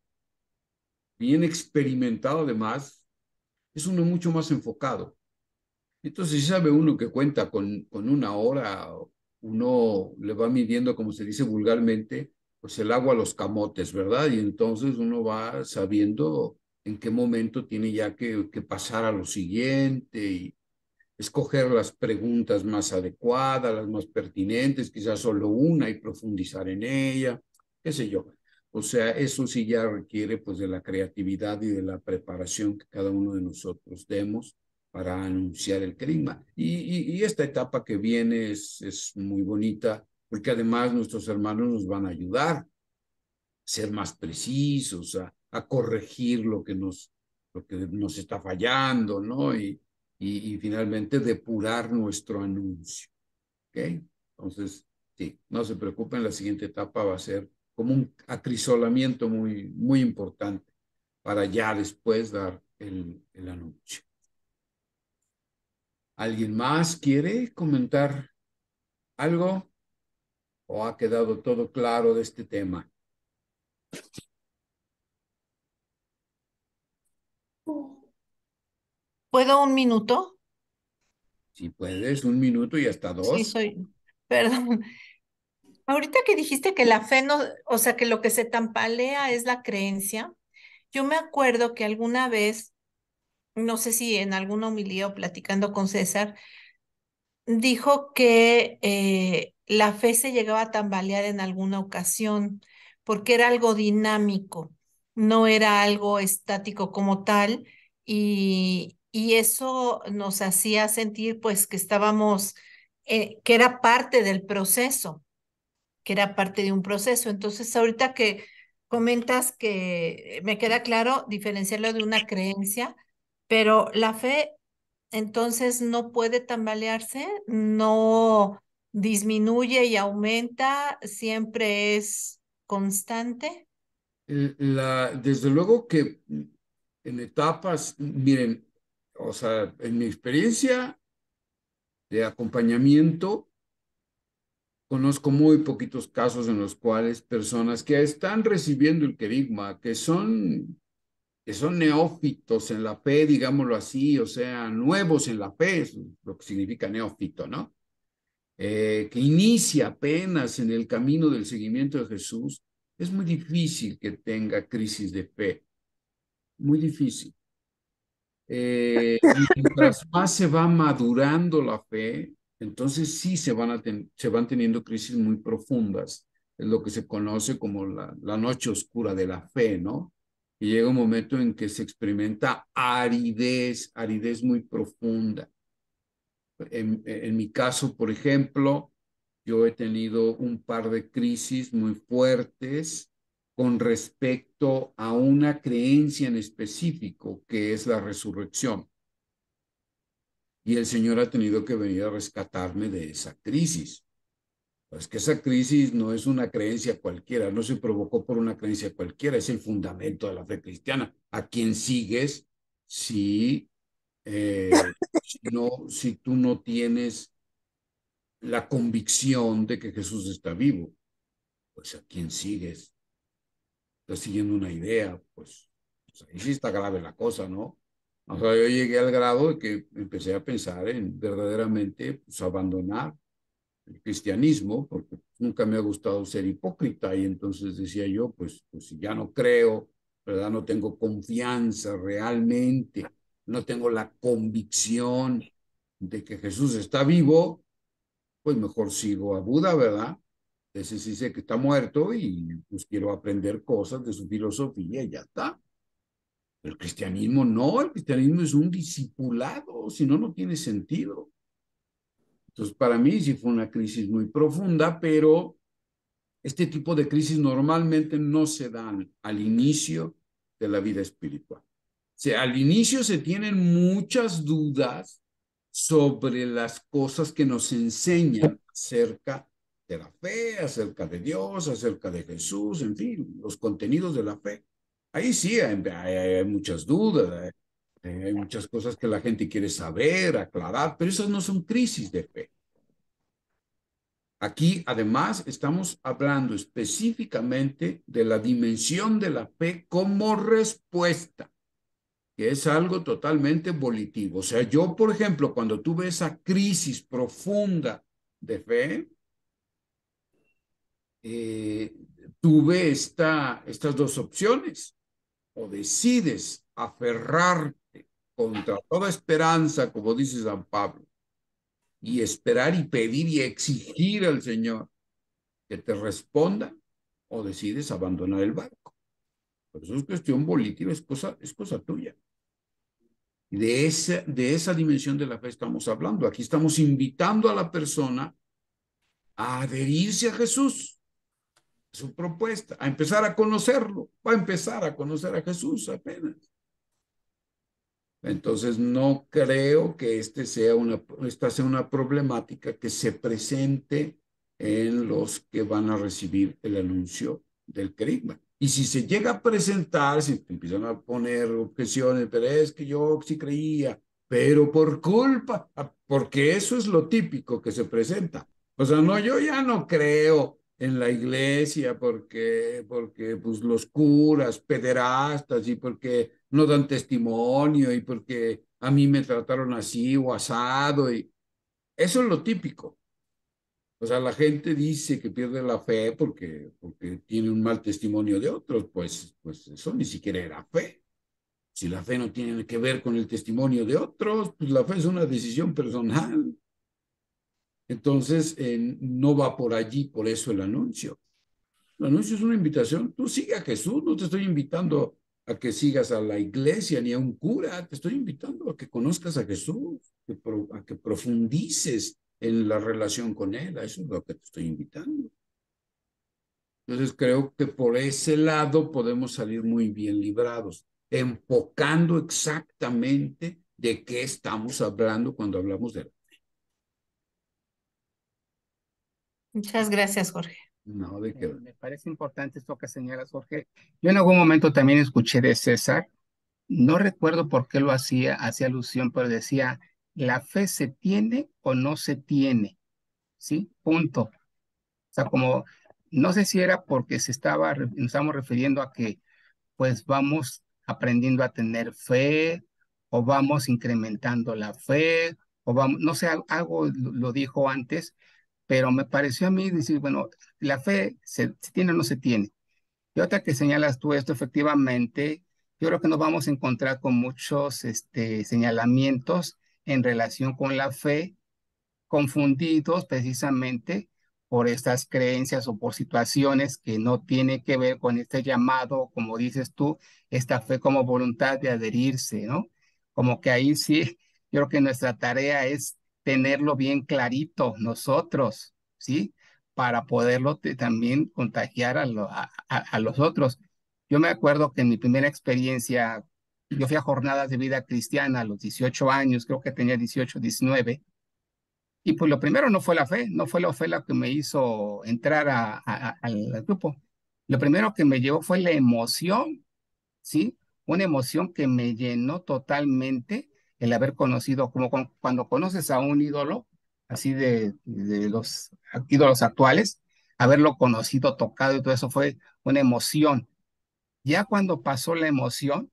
S1: bien experimentado además, es uno mucho más enfocado. Entonces, si sabe uno que cuenta con una hora, uno le va midiendo, como se dice vulgarmente, pues el agua a los camotes, ¿verdad? Y entonces uno va sabiendo en qué momento tiene ya que pasar a lo siguiente y escoger las preguntas más adecuadas, las más pertinentes, quizás solo una y profundizar en ella, qué sé yo. O sea, eso sí ya requiere pues de la creatividad y de la preparación que cada uno de nosotros demos para anunciar el clima. Y esta etapa que viene es muy bonita porque además nuestros hermanos nos van a ayudar a ser más precisos, a corregir lo que nos está fallando, ¿no? Y finalmente depurar nuestro anuncio, ¿ok? Entonces, sí, no se preocupen, la siguiente etapa va a ser como un acrisolamiento muy, muy importante para ya después dar el anuncio. ¿Alguien más quiere comentar algo? ¿O ha quedado todo claro de este tema?
S2: ¿Puedo un minuto?
S1: Si puedes, 1 minuto y hasta
S2: Sí,
S1: 2.
S2: perdón. Ahorita que dijiste que la fe no, o sea, que lo que se tambalea es la creencia, yo me acuerdo que alguna vez, no sé si en alguna homilía o platicando con César, dijo que la fe se llegaba a tambalear en alguna ocasión porque era algo dinámico, no era algo estático como tal, y eso nos hacía sentir pues que estábamos, que era parte del proceso, que era parte de un proceso. Entonces, ahorita que comentas que me queda claro diferenciarlo de una creencia, pero la fe entonces no puede tambalearse, no disminuye y aumenta, siempre es constante.
S1: Desde luego que en etapas, miren, o sea, en mi experiencia de acompañamiento, conozco muy poquitos casos en los cuales personas que están recibiendo el querigma, que son neófitos en la fe, digámoslo así, o sea, nuevos en la fe, es lo que significa neófito, ¿no? Que inicia apenas en el camino del seguimiento de Jesús, es muy difícil que tenga crisis de fe, muy difícil. Mientras más se va madurando la fe, entonces sí se van teniendo crisis muy profundas. Es lo que se conoce como la noche oscura de la fe, ¿no? Y llega un momento en que se experimenta aridez, aridez muy profunda. En mi caso, por ejemplo, yo he tenido un par de crisis muy fuertes con respecto a una creencia en específico, que es la resurrección. Y el Señor ha tenido que venir a rescatarme de esa crisis. Pues que esa crisis no es una creencia cualquiera, no se provocó por una creencia cualquiera, es el fundamento de la fe cristiana. ¿A quién sigues si, si tú no tienes la convicción de que Jesús está vivo? Pues ¿a quién sigues? Estás siguiendo una idea, pues ahí sí está grave la cosa, ¿no? O sea, yo llegué al grado de que empecé a pensar en verdaderamente pues, abandonar el cristianismo, porque nunca me ha gustado ser hipócrita, y entonces decía yo, pues si ya no creo, ¿verdad? No tengo confianza realmente, no tengo la convicción de que Jesús está vivo, pues mejor sigo a Buda, ¿verdad? Ese sí sé que está muerto y pues quiero aprender cosas de su filosofía y ya está. El cristianismo no, el cristianismo es un discipulado, si no, no tiene sentido. Entonces, para mí sí fue una crisis muy profunda, pero este tipo de crisis normalmente no se dan al inicio de la vida espiritual. O sea, al inicio se tienen muchas dudas sobre las cosas que nos enseñan acerca de la fe, acerca de Dios, acerca de Jesús, en fin, los contenidos de la fe. Ahí sí hay muchas dudas, hay muchas cosas que la gente quiere saber, aclarar, pero esas no son crisis de fe. Aquí, además, estamos hablando específicamente de la dimensión de la fe como respuesta, que es algo totalmente volitivo. O sea, yo, por ejemplo, cuando tuve esa crisis profunda de fe, eh, tuve estas dos opciones. O decides aferrarte contra toda esperanza, como dice San Pablo, y esperar y pedir y exigir al Señor que te responda, o decides abandonar el barco. Pero eso es cuestión volitiva, es cosa tuya. Y de esa dimensión de la fe estamos hablando. Aquí estamos invitando a la persona a adherirse a Jesús, su propuesta, a empezar a conocerlo, va a empezar a conocer a Jesús apenas. Entonces, no creo que esta sea una problemática que se presente en los que van a recibir el anuncio del querigma. Y si se llega a presentar, si te empiezan a poner objeciones, pero es que yo sí creía, pero por culpa, porque eso es lo típico que se presenta. O sea, no, yo ya no creo en la iglesia porque pues los curas, pederastas y porque no dan testimonio y porque a mí me trataron así o asado y eso es lo típico. O sea, la gente dice que pierde la fe porque tiene un mal testimonio de otros, pues eso ni siquiera era fe. Si la fe no tiene que ver con el testimonio de otros, pues la fe es una decisión personal. Entonces, no va por allí, por eso el anuncio. El anuncio es una invitación. Tú sigue a Jesús, no te estoy invitando a que sigas a la iglesia ni a un cura, te estoy invitando a que conozcas a Jesús, a que profundices en la relación con Él, a eso es lo que te estoy invitando. Entonces creo que por ese lado podemos salir muy bien librados, enfocando exactamente de qué estamos hablando cuando hablamos de...
S2: Muchas gracias, Jorge.
S1: No, de qué.
S4: Me parece importante esto que señalas, Jorge. Yo en algún momento también escuché de César, no recuerdo por qué lo hacía alusión, pero decía, la fe se tiene o no se tiene, ¿sí? Punto. O sea, como, no sé si era porque nos estamos refiriendo a que pues vamos aprendiendo a tener fe o vamos incrementando la fe o vamos, no sé, algo lo dijo antes, pero me pareció a mí decir, bueno, la fe se tiene o no se tiene. Y otra que señalas tú esto, efectivamente, yo creo que nos vamos a encontrar con muchos señalamientos en relación con la fe confundidos precisamente por estas creencias o por situaciones que no tienen que ver con este llamado, como dices tú, esta fe como voluntad de adherirse, ¿no? Como que ahí sí, yo creo que nuestra tarea es tenerlo bien clarito nosotros, ¿sí? Para poderlo también contagiar a los otros. Yo me acuerdo que en mi primera experiencia, yo fui a jornadas de vida cristiana a los 18 años, creo que tenía 18, 19, y pues lo primero no fue la fe, no fue la fe la que me hizo entrar al grupo. Lo primero que me llevó fue la emoción, ¿sí? Una emoción que me llenó totalmente el haber conocido, como cuando conoces a un ídolo, así de los ídolos actuales, haberlo conocido, tocado y todo eso fue una emoción. Ya cuando pasó la emoción,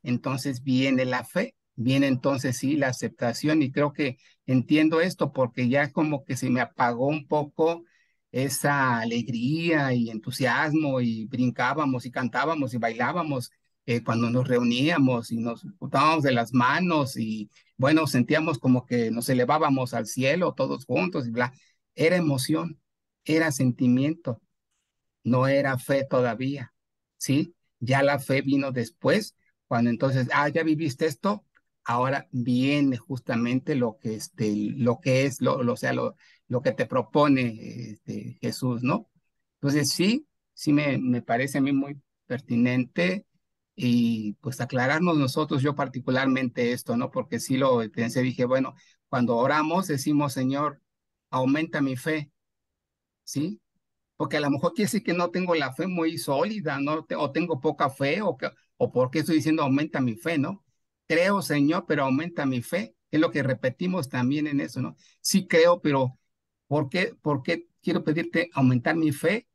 S4: entonces viene la fe, viene entonces sí la aceptación y creo que entiendo esto porque ya como que se me apagó un poco esa alegría y entusiasmo y brincábamos y cantábamos y bailábamos cuando nos reuníamos y nos botábamos de las manos y bueno, sentíamos como que nos elevábamos al cielo todos juntos y bla. Era emoción, era sentimiento, no era fe todavía, ¿sí? Ya la fe vino después, cuando entonces, ya viviste esto, ahora viene justamente lo que es, o sea, lo que te propone Jesús, ¿no? Entonces sí, sí me parece a mí muy pertinente y pues aclararnos nosotros, yo particularmente esto, ¿no? Porque sí lo pensé, dije, bueno, cuando oramos decimos, Señor, aumenta mi fe, ¿sí? Porque a lo mejor quiere decir que no tengo la fe muy sólida, ¿no? O tengo poca fe, o porque estoy diciendo aumenta mi fe, ¿no? Creo, Señor, pero aumenta mi fe. Es lo que repetimos también en eso, ¿no? Sí creo, pero por qué quiero pedirte aumentar mi fe?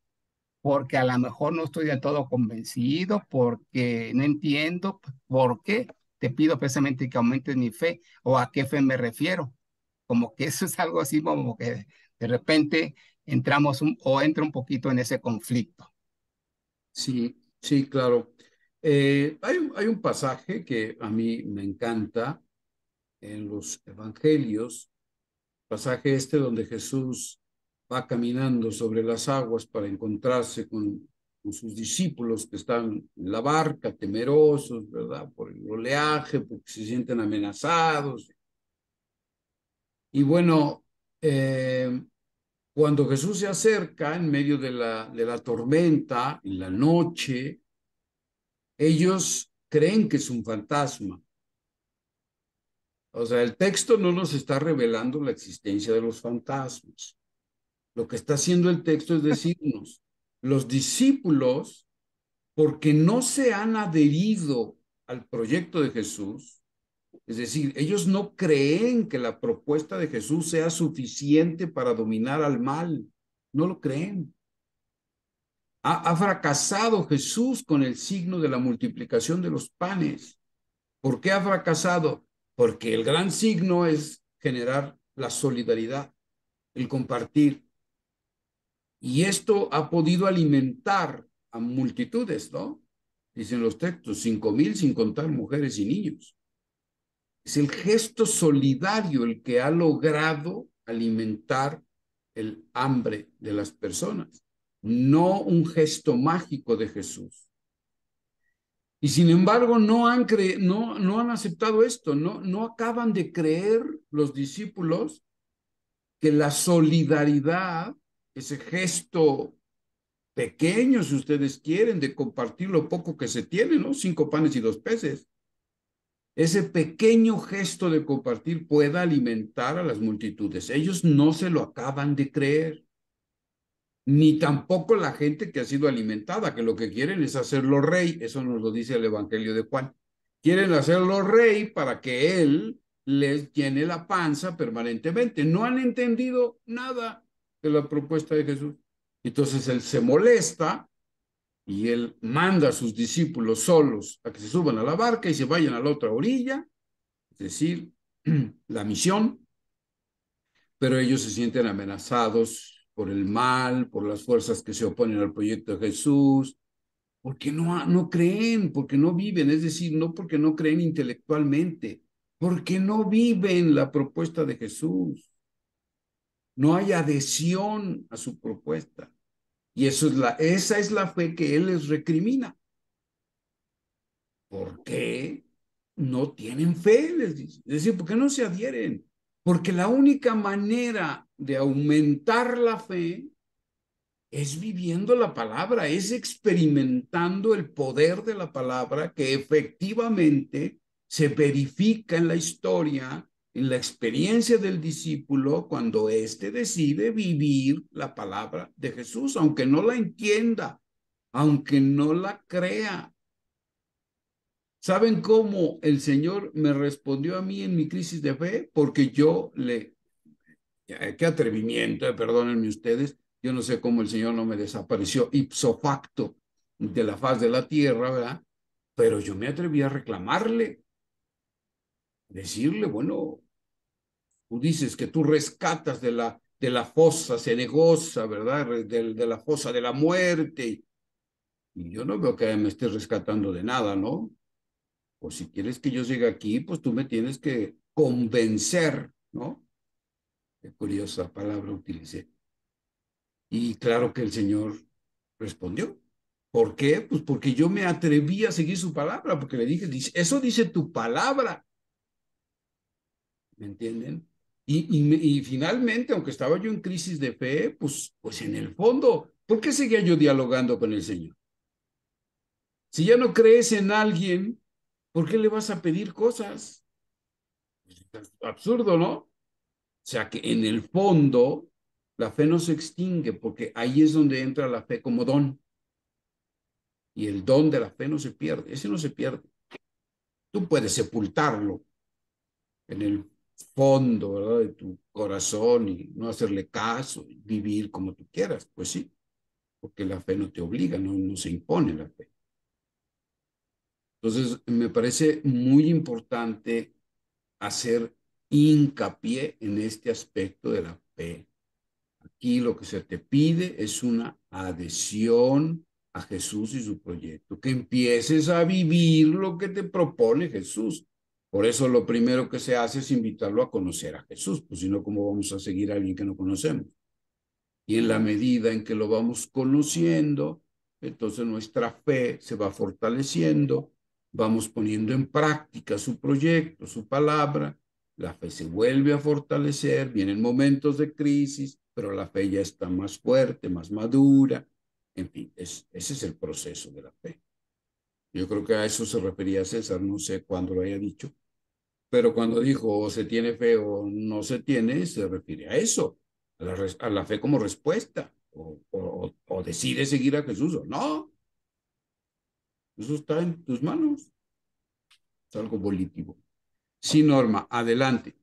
S4: Porque a lo mejor no estoy del todo convencido, porque no entiendo por qué te pido precisamente que aumentes mi fe, o a qué fe me refiero. Como que eso es algo así como que de repente o entra un poquito en ese conflicto.
S1: Sí, sí, claro. Hay un pasaje que a mí me encanta en los evangelios, pasaje este donde Jesús va caminando sobre las aguas para encontrarse con sus discípulos que están en la barca, temerosos, ¿verdad? Por el oleaje, porque se sienten amenazados. Y bueno, cuando Jesús se acerca en medio de la tormenta, en la noche, ellos creen que es un fantasma. O sea, el texto no nos está revelando la existencia de los fantasmas. Lo que está haciendo el texto es decirnos, los discípulos porque no se han adherido al proyecto de Jesús. Es decir, ellos no creen que la propuesta de Jesús sea suficiente para dominar al mal. No lo creen. Ha fracasado Jesús con el signo de la multiplicación de los panes. ¿Por qué ha fracasado? Porque el gran signo es generar la solidaridad, el compartir. Y esto ha podido alimentar a multitudes, ¿no? Dicen los textos, 5,000 sin contar mujeres y niños. Es el gesto solidario el que ha logrado alimentar el hambre de las personas, no un gesto mágico de Jesús. Y sin embargo no han aceptado esto, no acaban de creer los discípulos que la solidaridad, ese gesto pequeño, si ustedes quieren, de compartir lo poco que se tiene, ¿no? 5 panes y 2 peces. Ese pequeño gesto de compartir pueda alimentar a las multitudes. Ellos no se lo acaban de creer, ni tampoco la gente que ha sido alimentada, que lo que quieren es hacerlo rey. Eso nos lo dice el Evangelio de Juan. Quieren hacerlo rey para que él les llene la panza permanentemente. No han entendido nada de la propuesta de Jesús. Entonces él se molesta y él manda a sus discípulos solos a que se suban a la barca y se vayan a la otra orilla, es decir, la misión, pero ellos se sienten amenazados por el mal, por las fuerzas que se oponen al proyecto de Jesús, porque no creen, porque no viven, es decir, no porque no creen intelectualmente, porque no viven la propuesta de Jesús. No hay adhesión a su propuesta. Y esa es la fe que él les recrimina. ¿Por qué no tienen fe? Les dice. Es decir, ¿por qué no se adhieren? Porque la única manera de aumentar la fe es viviendo la palabra, es experimentando el poder de la palabra que efectivamente se verifica en la historia, en la experiencia del discípulo, cuando éste decide vivir la palabra de Jesús, aunque no la entienda, aunque no la crea. ¿Saben cómo el Señor me respondió a mí en mi crisis de fe? Porque qué atrevimiento, perdónenme ustedes, yo no sé cómo el Señor no me desapareció ipso facto de la faz de la tierra, ¿verdad? Pero yo me atreví a reclamarle, decirle, bueno, tú dices que tú rescatas de la fosa cenegosa, ¿verdad? De la fosa de la muerte, y yo no veo que me estés rescatando de nada, ¿no? O si quieres que yo siga aquí, pues tú me tienes que convencer, ¿no? Qué curiosa palabra utilicé. Y claro que el Señor respondió. ¿Por qué? Pues porque yo me atreví a seguir su palabra, porque le dije, eso dice tu palabra. ¿Me entienden? Y finalmente, aunque estaba yo en crisis de fe, pues en el fondo, ¿por qué seguía yo dialogando con el Señor? Si ya no crees en alguien, ¿por qué le vas a pedir cosas? Es absurdo, ¿no? O sea que en el fondo la fe no se extingue porque ahí es donde entra la fe como don. Y el don de la fe no se pierde, ese no se pierde. Tú puedes sepultarlo en el fondo, ¿verdad?, de tu corazón y no hacerle caso, y vivir como tú quieras. Pues sí, porque la fe no te obliga, no se impone la fe. Entonces, me parece muy importante hacer hincapié en este aspecto de la fe. Aquí lo que se te pide es una adhesión a Jesús y su proyecto, que empieces a vivir lo que te propone Jesús. Por eso lo primero que se hace es invitarlo a conocer a Jesús, pues si no, ¿cómo vamos a seguir a alguien que no conocemos? Y en la medida en que lo vamos conociendo, entonces nuestra fe se va fortaleciendo, vamos poniendo en práctica su proyecto, su palabra, la fe se vuelve a fortalecer, vienen momentos de crisis, pero la fe ya está más fuerte, más madura, en fin, ese es el proceso de la fe. Yo creo que a eso se refería César, no sé cuándo lo haya dicho, pero cuando dijo o se tiene fe o no se tiene, se refiere a eso, a la fe como respuesta, o decide seguir a Jesús o no. Eso está en tus manos. Es algo volitivo. Sí, Norma, adelante.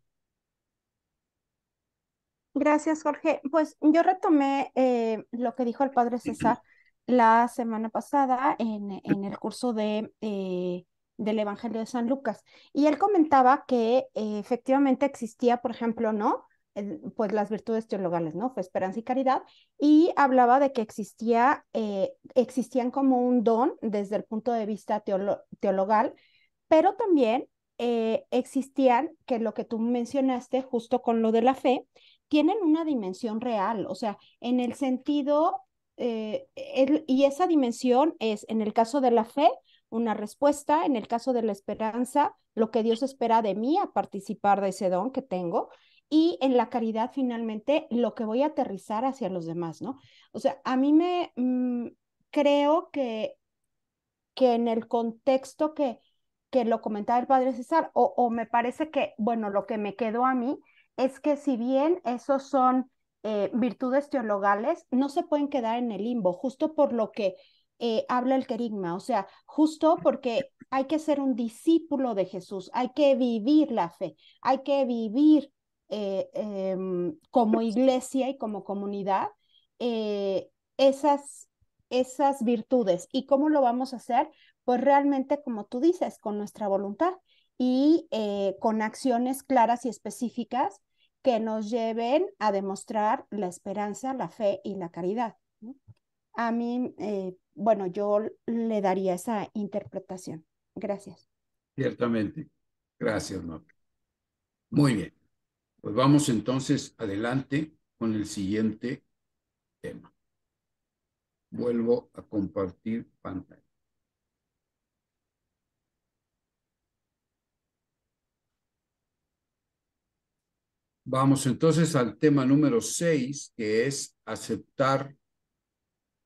S3: Gracias, Jorge. Pues yo retomé lo que dijo el padre César la semana pasada en el curso del Evangelio de San Lucas. Y él comentaba que efectivamente existía, por ejemplo, ¿no? Pues las virtudes teologales, ¿no? Fe, esperanza y caridad. Y hablaba de que existían como un don desde el punto de vista teologal, pero también existían, que lo que tú mencionaste justo con lo de la fe, tienen una dimensión real, o sea, en el sentido, y esa dimensión es, en el caso de la fe, una respuesta, en el caso de la esperanza, lo que Dios espera de mí a participar de ese don que tengo, y en la caridad, finalmente, lo que voy a aterrizar hacia los demás, ¿no? O sea, a mí creo que en el contexto que lo comentaba el padre César, o me parece que, bueno, lo que me quedó a mí es que si bien esos son virtudes teologales, no se pueden quedar en el limbo, justo por lo que habla el querigma, o sea, justo porque hay que ser un discípulo de Jesús, hay que vivir la fe, hay que vivir como iglesia y como comunidad eh, esas, esas virtudes. ¿Y cómo lo vamos a hacer? Pues realmente, como tú dices, con nuestra voluntad y con acciones claras y específicas que nos lleven a demostrar la esperanza, la fe y la caridad, ¿no? A mí, bueno, yo le daría esa interpretación. Gracias.
S1: Ciertamente. Gracias, Norma. Muy bien. Pues vamos entonces adelante con el siguiente tema. Vuelvo a compartir pantalla. Vamos entonces al tema número 6, que es aceptar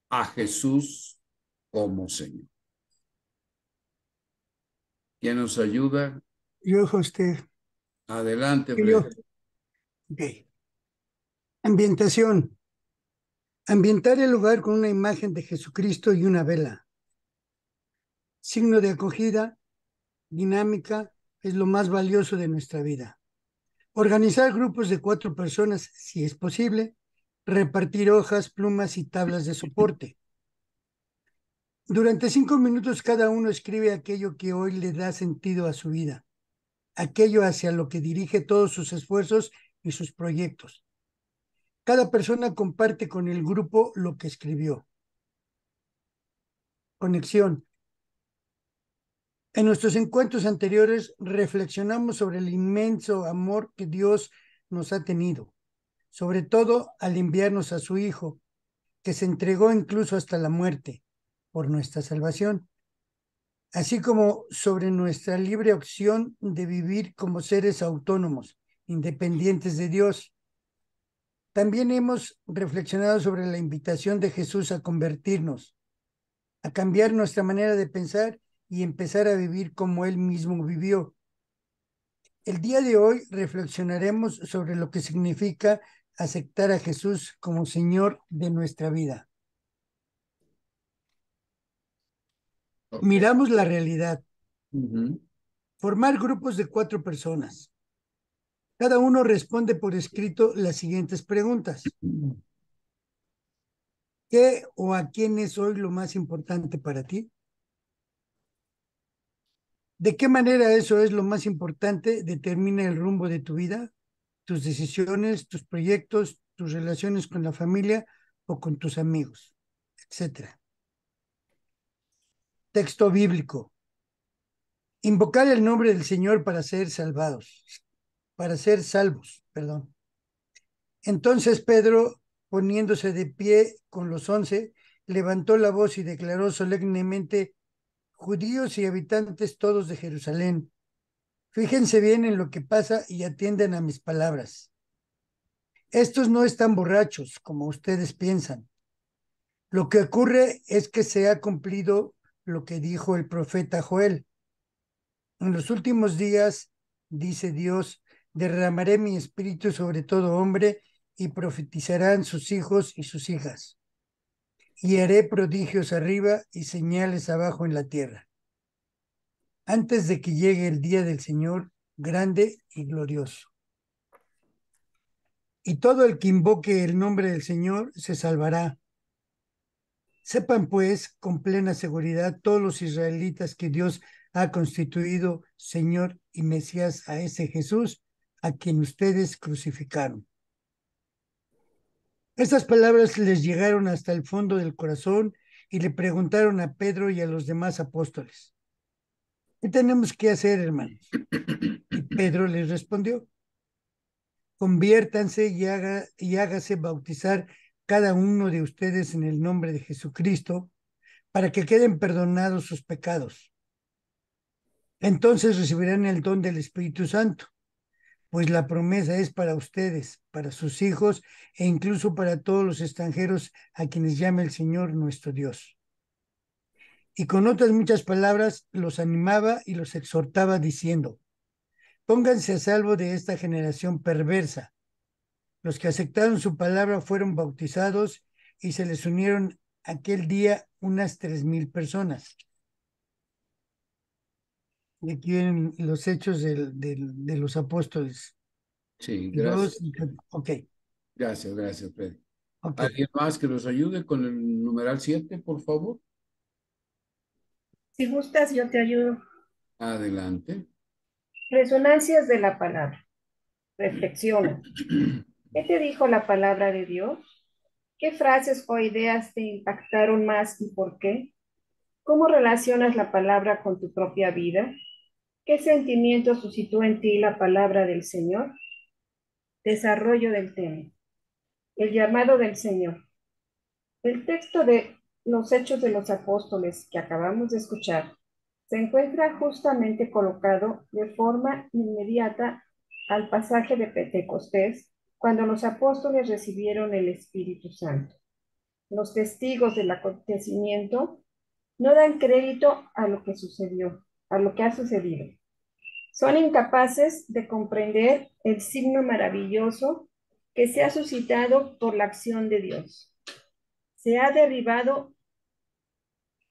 S1: a Jesús como Señor. ¿Quién nos ayuda?
S7: Yo, José,
S1: Adelante,
S7: yo.
S1: Fred.
S7: Ok. Ambientación. Ambientar el lugar con una imagen de Jesucristo y una vela. Signo de acogida, dinámica, es lo más valioso de nuestra vida. Organizar grupos de 4 personas, si es posible. Repartir hojas, plumas y tablas de soporte. Durante 5 minutos cada uno escribe aquello que hoy le da sentido a su vida, aquello hacia lo que dirige todos sus esfuerzos y sus proyectos. Cada persona comparte con el grupo lo que escribió. Conexión. En nuestros encuentros anteriores reflexionamos sobre el inmenso amor que Dios nos ha tenido, sobre todo al enviarnos a su Hijo, que se entregó incluso hasta la muerte por nuestra salvación, así como sobre nuestra libre opción de vivir como seres autónomos, independientes de Dios. También hemos reflexionado sobre la invitación de Jesús a convertirnos, a cambiar nuestra manera de pensar y empezar a vivir como Él mismo vivió. El día de hoy reflexionaremos sobre lo que significa aceptar a Jesús como Señor de nuestra vida.
S1: Okay.
S7: Miramos la realidad.
S1: Uh-huh.
S7: Formar grupos de 4 personas. Cada uno responde por escrito las siguientes preguntas. ¿Qué o a quién es hoy lo más importante para ti? ¿De qué manera eso es lo más importante? Determina el rumbo de tu vida, tus decisiones, tus proyectos, tus relaciones con la familia o con tus amigos, etcétera. Texto bíblico. Invocar el nombre del Señor para ser salvos, perdón. Entonces Pedro, poniéndose de pie con los 11, levantó la voz y declaró solemnemente: judíos y habitantes todos de Jerusalén, fíjense bien en lo que pasa y atiendan a mis palabras. Estos no están borrachos, como ustedes piensan. Lo que ocurre es que se ha cumplido lo que dijo el profeta Joel. En los últimos días, dice Dios, derramaré mi espíritu sobre todo hombre y profetizarán sus hijos y sus hijas. y haré prodigios arriba y señales abajo en la tierra, antes de que llegue el día del Señor grande y glorioso. Y todo el que invoque el nombre del Señor se salvará. Sepan pues con plena seguridad todos los israelitas que Dios ha constituido Señor y Mesías a ese Jesús a quien ustedes crucificaron. Estas palabras les llegaron hasta el fondo del corazón y le preguntaron a Pedro y a los demás apóstoles: ¿qué tenemos que hacer, hermanos? Y Pedro les respondió: conviértanse y hágase bautizar cada uno de ustedes en el nombre de Jesucristo para que queden perdonados sus pecados. Entonces recibirán el don del Espíritu Santo, pues la promesa es para ustedes, para sus hijos e incluso para todos los extranjeros a quienes llame el Señor nuestro Dios. Y con otras muchas palabras los animaba y los exhortaba diciendo: pónganse a salvo de esta generación perversa. Los que aceptaron su palabra fueron bautizados y se les unieron aquel día unas 3,000 personas. Y aquí vienen los hechos de los apóstoles.
S1: Sí, gracias.
S7: Ok,
S1: Gracias, Freddy.
S7: ok.
S1: ¿Alguien más que nos ayude con el numeral 7, por favor?
S8: Si gustas, yo te ayudo.
S1: Adelante.
S8: Resonancias de la palabra. Reflexiona. ¿Qué te dijo la palabra de Dios? ¿Qué frases o ideas te impactaron más y por qué? ¿Cómo relacionas la palabra con tu propia vida? ¿Qué sentimientos suscitó en ti la palabra del Señor? Desarrollo del tema. El llamado del Señor. El texto de los Hechos de los Apóstoles que acabamos de escuchar se encuentra justamente colocado de forma inmediata al pasaje de Pentecostés, cuando los apóstoles recibieron el Espíritu Santo. Los testigos del acontecimiento no dan crédito a lo que sucedió, a lo que ha sucedido. Son incapaces de comprender el signo maravilloso que se ha suscitado por la acción de Dios. Se ha derribado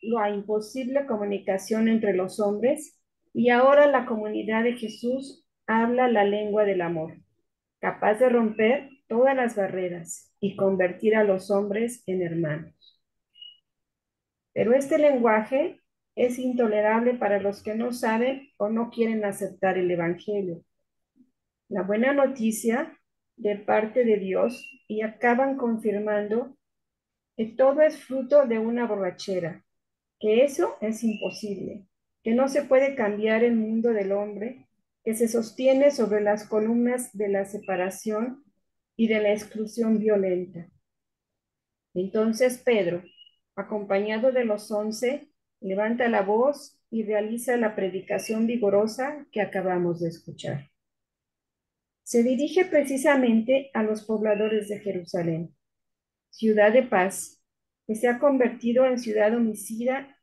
S8: la imposible comunicación entre los hombres y ahora la comunidad de Jesús habla la lengua del amor, capaz de romper todas las barreras y convertir a los hombres en hermanos. Pero este lenguaje es intolerable para los que no saben o no quieren aceptar el Evangelio. La buena noticia de parte de Dios y acaban confirmando que todo es fruto de una borrachera, que eso es imposible, que no se puede cambiar el mundo del hombre, que se sostiene sobre las columnas de la separación y de la exclusión violenta. Entonces Pedro, acompañado de los 11, levanta la voz y realiza la predicación vigorosa que acabamos de escuchar. Se dirige precisamente a los pobladores de Jerusalén, ciudad de paz, que se ha convertido en ciudad homicida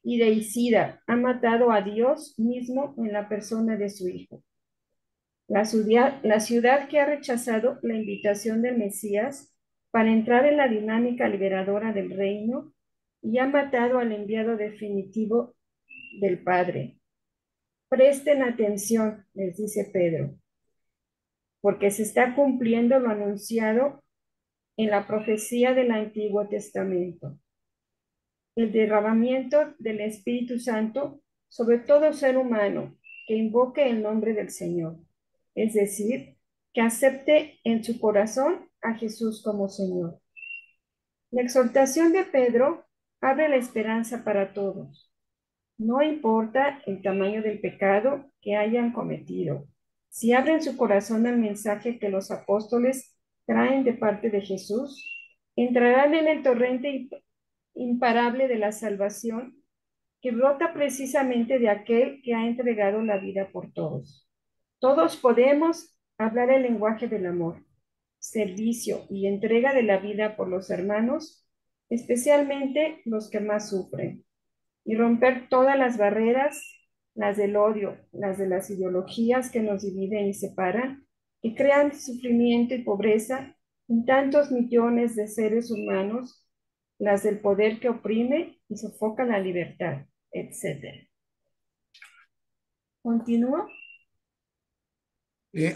S8: y deicida, ha matado a Dios mismo en la persona de su Hijo. La ciudad que ha rechazado la invitación del Mesías para entrar en la dinámica liberadora del reino y ha matado al enviado definitivo del Padre. Presten atención, les dice Pedro, porque se está cumpliendo lo anunciado en la profecía del Antiguo Testamento. El derramamiento del Espíritu Santo sobre todo ser humano que invoque el nombre del Señor, es decir, que acepte en su corazón a Jesús como Señor. La exhortación de Pedro abre la esperanza para todos. No importa el tamaño del pecado que hayan cometido. Si abren su corazón al mensaje que los apóstoles traen de parte de Jesús, entrarán en el torrente imparable de la salvación que brota precisamente de aquel que ha entregado la vida por todos. Todos podemos hablar el lenguaje del amor, servicio y entrega de la vida por los hermanos, especialmente los que más sufren, y romper todas las barreras, las del odio, las de las ideologías que nos dividen y separan, y crean sufrimiento y pobreza en tantos millones de seres humanos las del poder que oprime y sofoca la libertad, etc. ¿Continúa?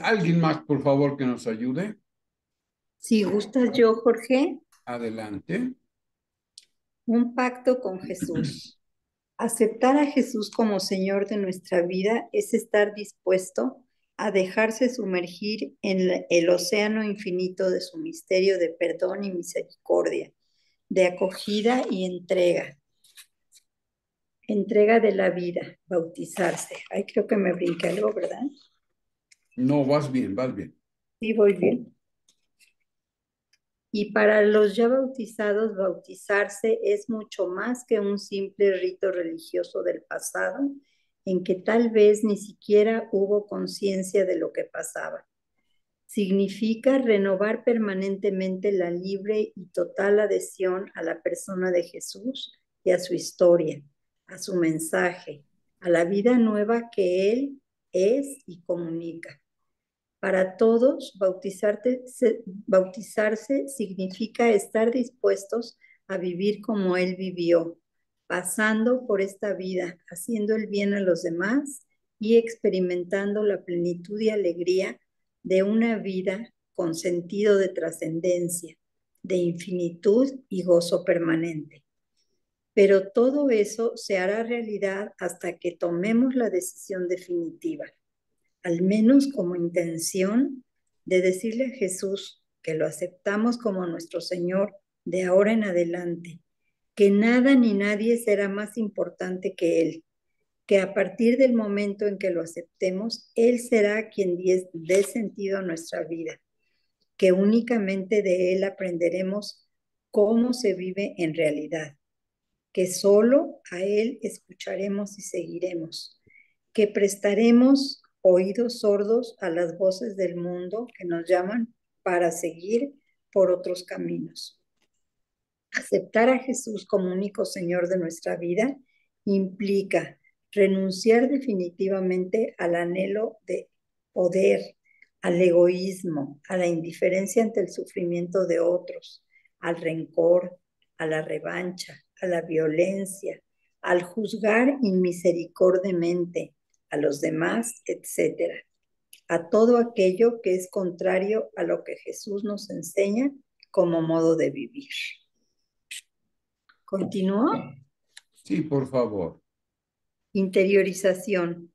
S1: ¿Alguien más, por favor, que nos ayude?
S9: Si gustas yo, Jorge,
S1: Adelante.
S9: un pacto con Jesús. Aceptar a Jesús como Señor de nuestra vida es estar dispuesto a dejarse sumergir en el océano infinito de su misterio de perdón y misericordia, de acogida y entrega. Entrega de la vida, bautizarse. Ay, creo que me brinqué algo, ¿verdad?
S1: No, vas bien, vas bien.
S9: Sí, voy bien. Y para los ya bautizados, bautizarse es mucho más que un simple rito religioso del pasado, en que tal vez ni siquiera hubo conciencia de lo que pasaba. Significa renovar permanentemente la libre y total adhesión a la persona de Jesús y a su historia, a su mensaje, a la vida nueva que Él es y comunica. Para todos, bautizarse significa estar dispuestos a vivir como Él vivió, pasando por esta vida, haciendo el bien a los demás y experimentando la plenitud y alegría de una vida con sentido de trascendencia, de infinitud y gozo permanente. Pero todo eso se hará realidad hasta que tomemos la decisión definitiva, al menos como intención de decirle a Jesús que lo aceptamos como nuestro Señor de ahora en adelante, que nada ni nadie será más importante que Él, que a partir del momento en que lo aceptemos, Él será quien dé sentido a nuestra vida, que únicamente de Él aprenderemos cómo se vive en realidad, que solo a Él escucharemos y seguiremos, que prestaremos oídos sordos a las voces del mundo que nos llaman para seguir por otros caminos. Aceptar a Jesús como único Señor de nuestra vida implica renunciar definitivamente al anhelo de poder, al egoísmo, a la indiferencia ante el sufrimiento de otros, al rencor, a la revancha, a la violencia, al juzgar inmisericordiamente a los demás, etc. A todo aquello que es contrario a lo que Jesús nos enseña como modo de vivir. ¿Continúo?
S1: Sí, por favor.
S9: Interiorización.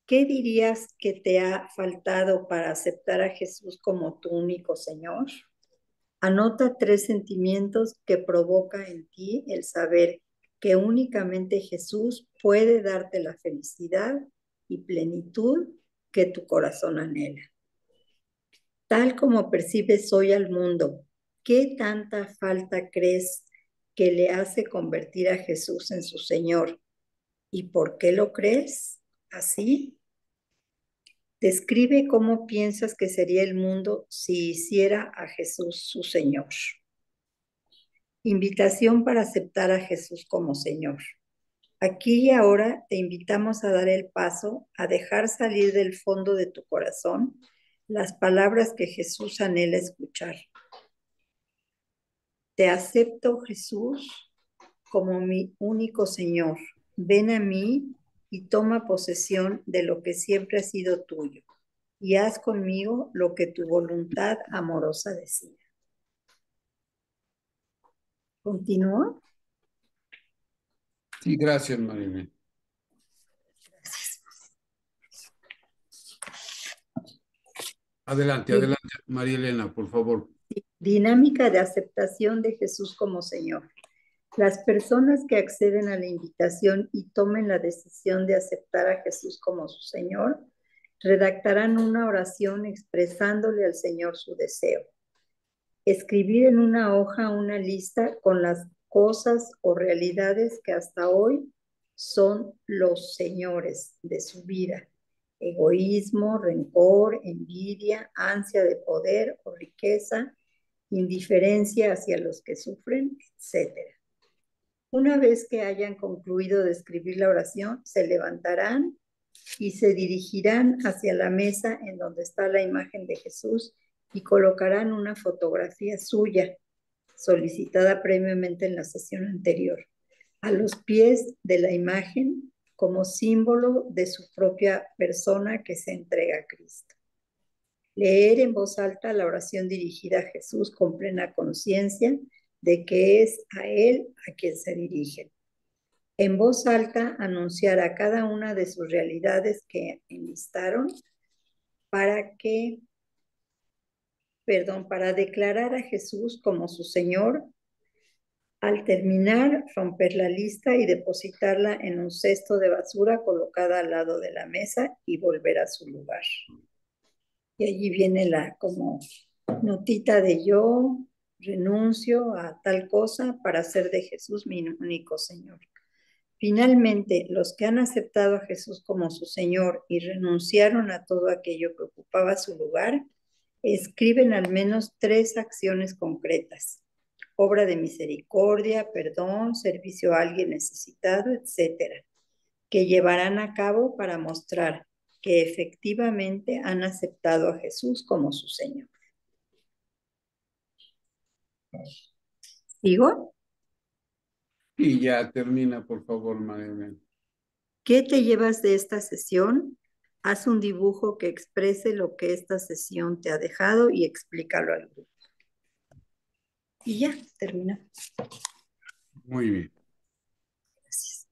S9: ¿Qué dirías que te ha faltado para aceptar a Jesús como tu único Señor? Anota 3 sentimientos que provoca en ti el saber que únicamente Jesús puede darte la felicidad y plenitud que tu corazón anhela. Tal como percibes hoy al mundo, ¿qué tanta falta crees que le hace convertir a Jesús en su Señor? ¿Y por qué lo crees así? Describe cómo piensas que sería el mundo si hiciera a Jesús su Señor. Invitación para aceptar a Jesús como Señor. Aquí y ahora te invitamos a dar el paso, a dejar salir del fondo de tu corazón las palabras que Jesús anhela escuchar. Te acepto, Jesús, como mi único Señor. Ven a mí y toma posesión de lo que siempre ha sido tuyo, y haz conmigo lo que tu voluntad amorosa decida. ¿Continúo?
S1: Sí, gracias, Marilena. Adelante,
S9: Sí.
S1: adelante, María Elena, por favor.
S9: Dinámica de aceptación de Jesús como Señor. Las personas que acceden a la invitación y tomen la decisión de aceptar a Jesús como su Señor, redactarán una oración expresándole al Señor su deseo. Escribir en una hoja una lista con las cosas o realidades que hasta hoy son los señores de su vida. Egoísmo, rencor, envidia, ansia de poder o riqueza, indiferencia hacia los que sufren, etc. Una vez que hayan concluido de escribir la oración, se levantarán y se dirigirán hacia la mesa en donde está la imagen de Jesús y colocarán una fotografía suya solicitada previamente en la sesión anterior, a los pies de la imagen como símbolo de su propia persona que se entrega a Cristo. Leer en voz alta la oración dirigida a Jesús con plena conciencia de que es a Él a quien se dirigen. En voz alta anunciar a cada una de sus realidades que enlistaron para declarar a Jesús como su Señor. Al terminar, romper la lista y depositarla en un cesto de basura colocada al lado de la mesa y volver a su lugar. Y allí viene la como notita de yo renuncio a tal cosa para hacer de Jesús mi único Señor. Finalmente, los que han aceptado a Jesús como su Señor y renunciaron a todo aquello que ocupaba su lugar, escriben al menos 3 acciones concretas: obra de misericordia, perdón, servicio a alguien necesitado, etcétera, que llevarán a cabo para mostrar que efectivamente han aceptado a Jesús como su Señor. ¿Sigo?
S1: Y ya termina, por favor, María.
S9: ¿Qué te llevas de esta sesión? Haz un dibujo que exprese lo que esta sesión te ha dejado y explícalo al grupo. Y ya, termina.
S1: Muy bien.
S9: Gracias.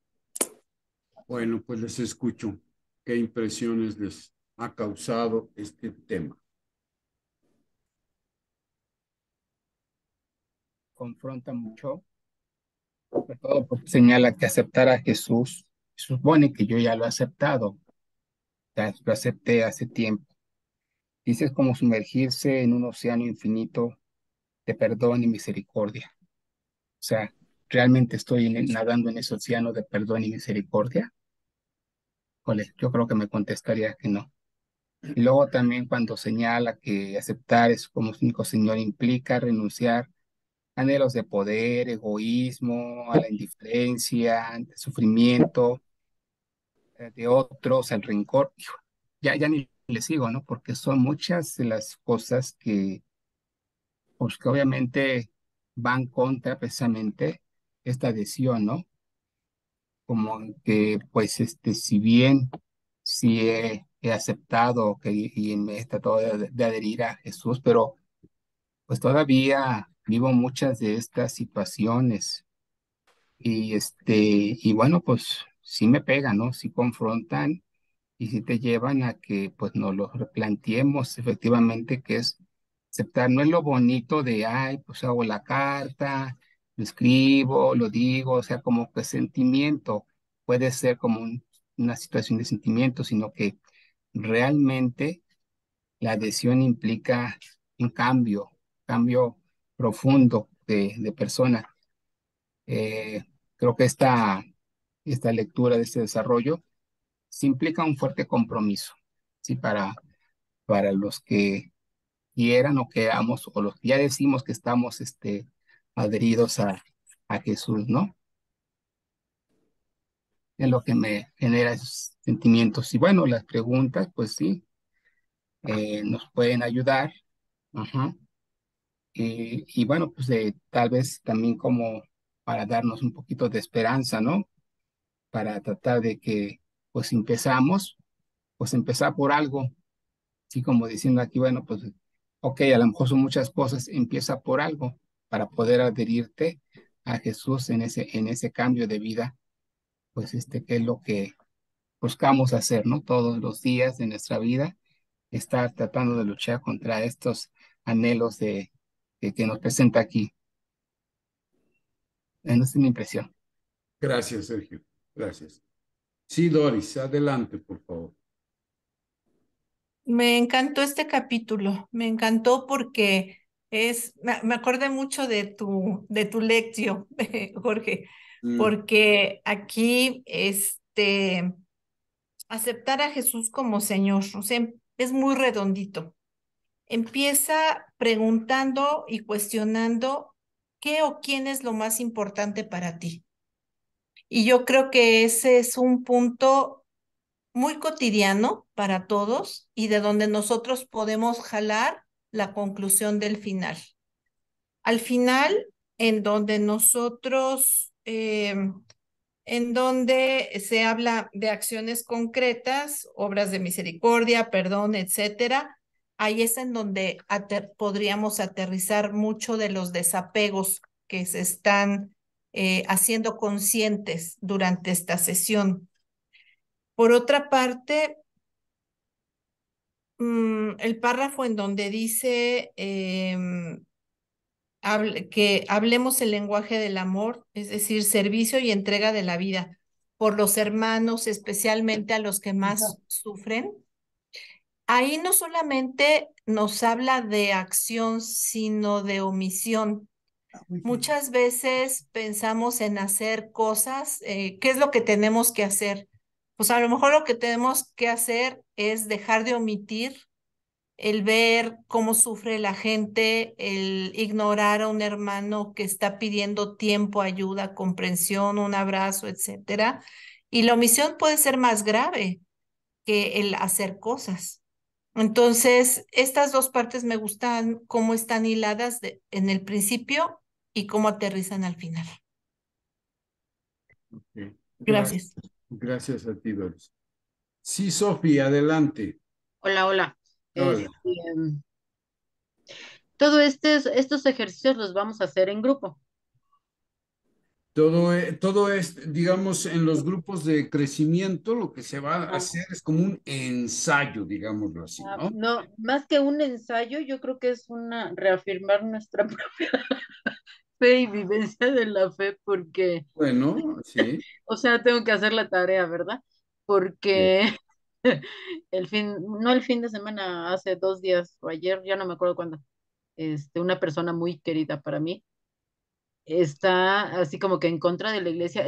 S1: Bueno, pues les escucho. ¿Qué impresiones les ha causado este tema?
S4: Confronta mucho, sobre todo porque señala que aceptar a Jesús supone que yo ya lo he aceptado, ya lo acepté hace tiempo. Dice, es como sumergirse en un océano infinito de perdón y misericordia. O sea, ¿realmente estoy nadando en ese océano de perdón y misericordia? Ole, yo creo que me contestaría que no. Y luego también cuando señala que aceptar es como su único Señor implica renunciar a anhelos de poder, egoísmo, a la indiferencia, al sufrimiento de otros, al rencor. Hijo, ya ni le sigo, ¿no? Porque son muchas de las cosas pues, que obviamente van contra precisamente esta adhesión, ¿no? Como que, pues, si bien sí he aceptado y me he tratado de adherir a Jesús, pero pues todavía vivo muchas de estas situaciones y bueno, pues sí me pegan, ¿no? Sí confrontan y sí te llevan a que pues nos lo replanteemos efectivamente, que es aceptar. No es lo bonito de, ay, pues hago la carta, lo escribo, lo digo, o sea, como que sentimiento puede ser como una situación de sentimiento, sino que realmente la adhesión implica un cambio profundo de persona. Creo que esta lectura de este desarrollo sí implica un fuerte compromiso, ¿sí? Para los que quieran o queramos, o los que ya decimos que estamos adheridos a Jesús, ¿no? Es lo que me genera esos sentimientos. Y bueno, las preguntas, pues sí, nos pueden ayudar. Ajá. Y bueno, pues tal vez también como para darnos un poquito de esperanza, ¿no? Para tratar de que, pues pues empezar por algo, así como diciendo aquí, bueno, pues, ok, a lo mejor son muchas cosas, empieza por algo para poder adherirte a Jesús en ese cambio de vida, pues que es lo que buscamos hacer, ¿no? Todos los días de nuestra vida, estar tratando de luchar contra estos anhelos que nos presenta aquí. Esa es mi impresión.
S1: Gracias, Sergio. Gracias. Sí, Doris, adelante, por favor.
S2: Me encantó este capítulo, me encantó porque me acordé mucho de tu lección, Jorge, porque aquí, aceptar a Jesús como Señor, o sea, es muy redondito. Empieza preguntando y cuestionando qué o quién es lo más importante para ti. Y yo creo que ese es un punto muy cotidiano para todos y de donde nosotros podemos jalar la conclusión del final. Al final, en donde nosotros, en donde se habla de acciones concretas, obras de misericordia, perdón, etcétera. Ahí es en donde podríamos aterrizar mucho de los desapegos que se están haciendo conscientes durante esta sesión. Por otra parte, el párrafo en donde dice que hablemos el lenguaje del amor, es decir, servicio y entrega de la vida por los hermanos, especialmente a los que más sufren. Ahí no solamente nos habla de acción, sino de omisión. Muchas veces pensamos en hacer cosas. ¿Qué es lo que tenemos que hacer? Pues a lo mejor lo que tenemos que hacer es dejar de omitir el ver cómo sufre la gente, el ignorar a un hermano que está pidiendo tiempo, ayuda, comprensión, un abrazo, etcétera. Y la omisión puede ser más grave que el hacer cosas. Entonces, estas dos partes me gustan cómo están hiladas en el principio y cómo aterrizan al final.
S1: Okay.
S2: Gracias.
S1: Gracias a ti, Doris. Sí, Sofía, adelante.
S10: Hola, hola.
S1: Hola.
S10: Todos estos ejercicios los vamos a hacer en grupo.
S1: Todo es, digamos, en los grupos de crecimiento, lo que se va a hacer es como un ensayo, digámoslo así, ¿no?
S10: No, más que un ensayo, yo creo que es reafirmar nuestra propia fe y vivencia de la fe, porque,
S1: Bueno, sí.
S10: o sea, tengo que hacer la tarea, ¿verdad? Porque no el fin de semana, hace 2 días o ayer, ya no me acuerdo cuándo, una persona muy querida para mí está así como que en contra de la iglesia.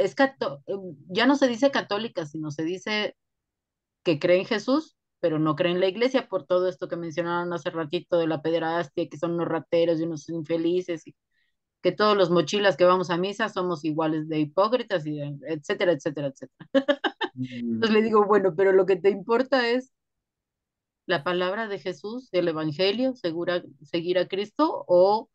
S10: Ya no se dice católica, sino se dice que cree en Jesús, pero no cree en la iglesia por todo esto que mencionaron hace ratito de la pederastia, que son unos rateros y unos infelices, y que todos los mochilas que vamos a misa somos iguales de hipócritas, y etcétera, etcétera, etcétera. Entonces le digo, bueno, pero lo que te importa es la palabra de Jesús, el evangelio, seguir a Cristo, o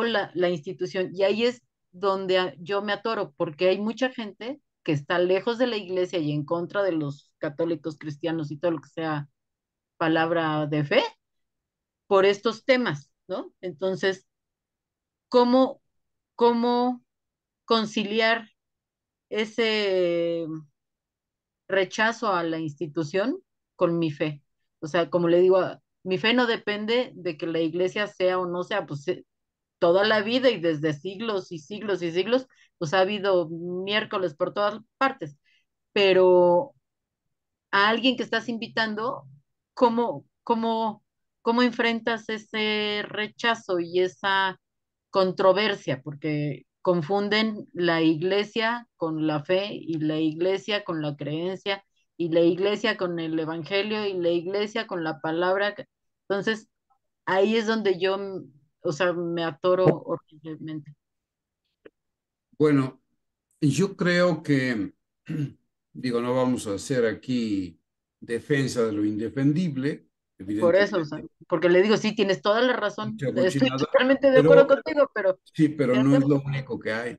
S10: la institución. Y ahí es donde yo me atoro, porque hay mucha gente que está lejos de la iglesia y en contra de los católicos, cristianos y todo lo que sea palabra de fe por estos temas, ¿no? Entonces, ¿cómo, cómo conciliar ese rechazo a la institución con mi fe? O sea, como le digo, mi fe no depende de que la iglesia sea o no sea, pues toda la vida y desde siglos y siglos y siglos, pues ha habido miércoles por todas partes, pero a alguien que estás invitando, ¿cómo, cómo, cómo enfrentas ese rechazo y esa controversia? Porque confunden la iglesia con la fe y la iglesia con la creencia y la iglesia con el evangelio y la iglesia con la palabra. Entonces, ahí es donde yo, o sea, me atoro horriblemente.
S1: Bueno, yo creo que, digo, no vamos a hacer aquí defensa de lo indefendible,
S10: Por eso, o sea,
S1: evidentemente,
S10: porque le digo, sí, tienes toda la razón,
S1: mucha
S10: estoy
S1: cochinada,
S10: totalmente de acuerdo
S1: pero
S10: contigo, pero
S1: sí, pero
S10: ¿qué
S1: no es
S10: hacemos?
S1: lo único que hay.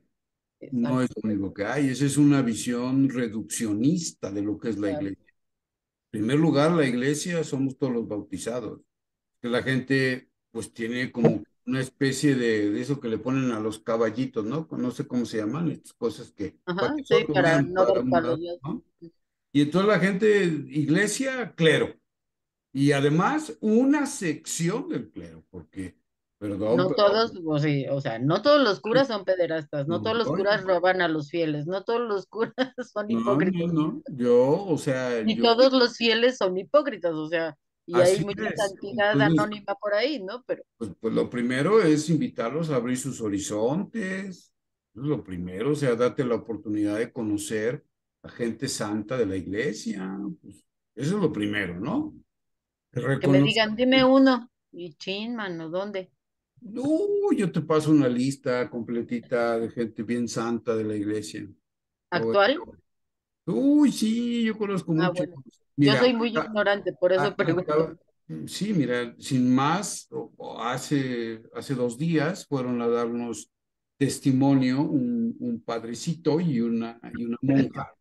S1: No
S10: Exacto,
S1: es lo único que hay. Esa es una visión reduccionista de lo que es la
S10: claro.
S1: iglesia. En primer lugar, la iglesia somos todos los bautizados. Que la gente pues tiene como una especie de eso que le ponen a los caballitos, ¿no? No sé cómo se llaman, estas cosas que para
S10: Ajá,
S1: que
S10: sí,
S1: solo
S10: para
S1: vean
S10: no
S1: para
S10: dar
S1: un
S10: palos.
S1: lado, ¿no? Y entonces la gente, iglesia, clero. Y además una sección del clero, porque, perdón,
S10: No
S1: pero
S10: todos, o sea, no todos los curas son pederastas, no
S1: no,
S10: todos los curas roban a los fieles, no todos los curas son
S1: no, no,
S10: hipócritas,
S1: no. Yo, o sea,
S10: ni
S1: yo,
S10: todos los fieles son hipócritas, o sea, y hay
S1: así
S10: mucha
S1: es.
S10: santidad
S1: Entonces,
S10: anónima por ahí, ¿no? Pero
S1: pues lo primero es invitarlos a abrir sus horizontes. Es lo primero, o sea, date la oportunidad de conocer a gente santa de la iglesia. Pues, eso es lo primero, ¿no?
S10: que me
S1: Reconocer.
S10: digan, dime uno, y chin, mano, ¿dónde?
S1: No, yo te paso una lista completita de gente bien santa de la iglesia. Todo
S10: ¿Actual?
S1: Uy, sí, yo conozco
S10: Ah,
S1: muchos.
S10: bueno, yo
S1: Mira,
S10: soy muy ignorante, por eso pregunto.
S1: sí, mira, sin más, hace 2 días fueron a darnos testimonio, un padrecito y una monja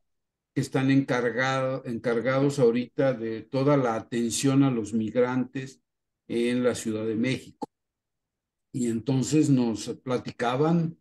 S1: que están encargados ahorita de toda la atención a los migrantes en la Ciudad de México. Y entonces nos platicaban,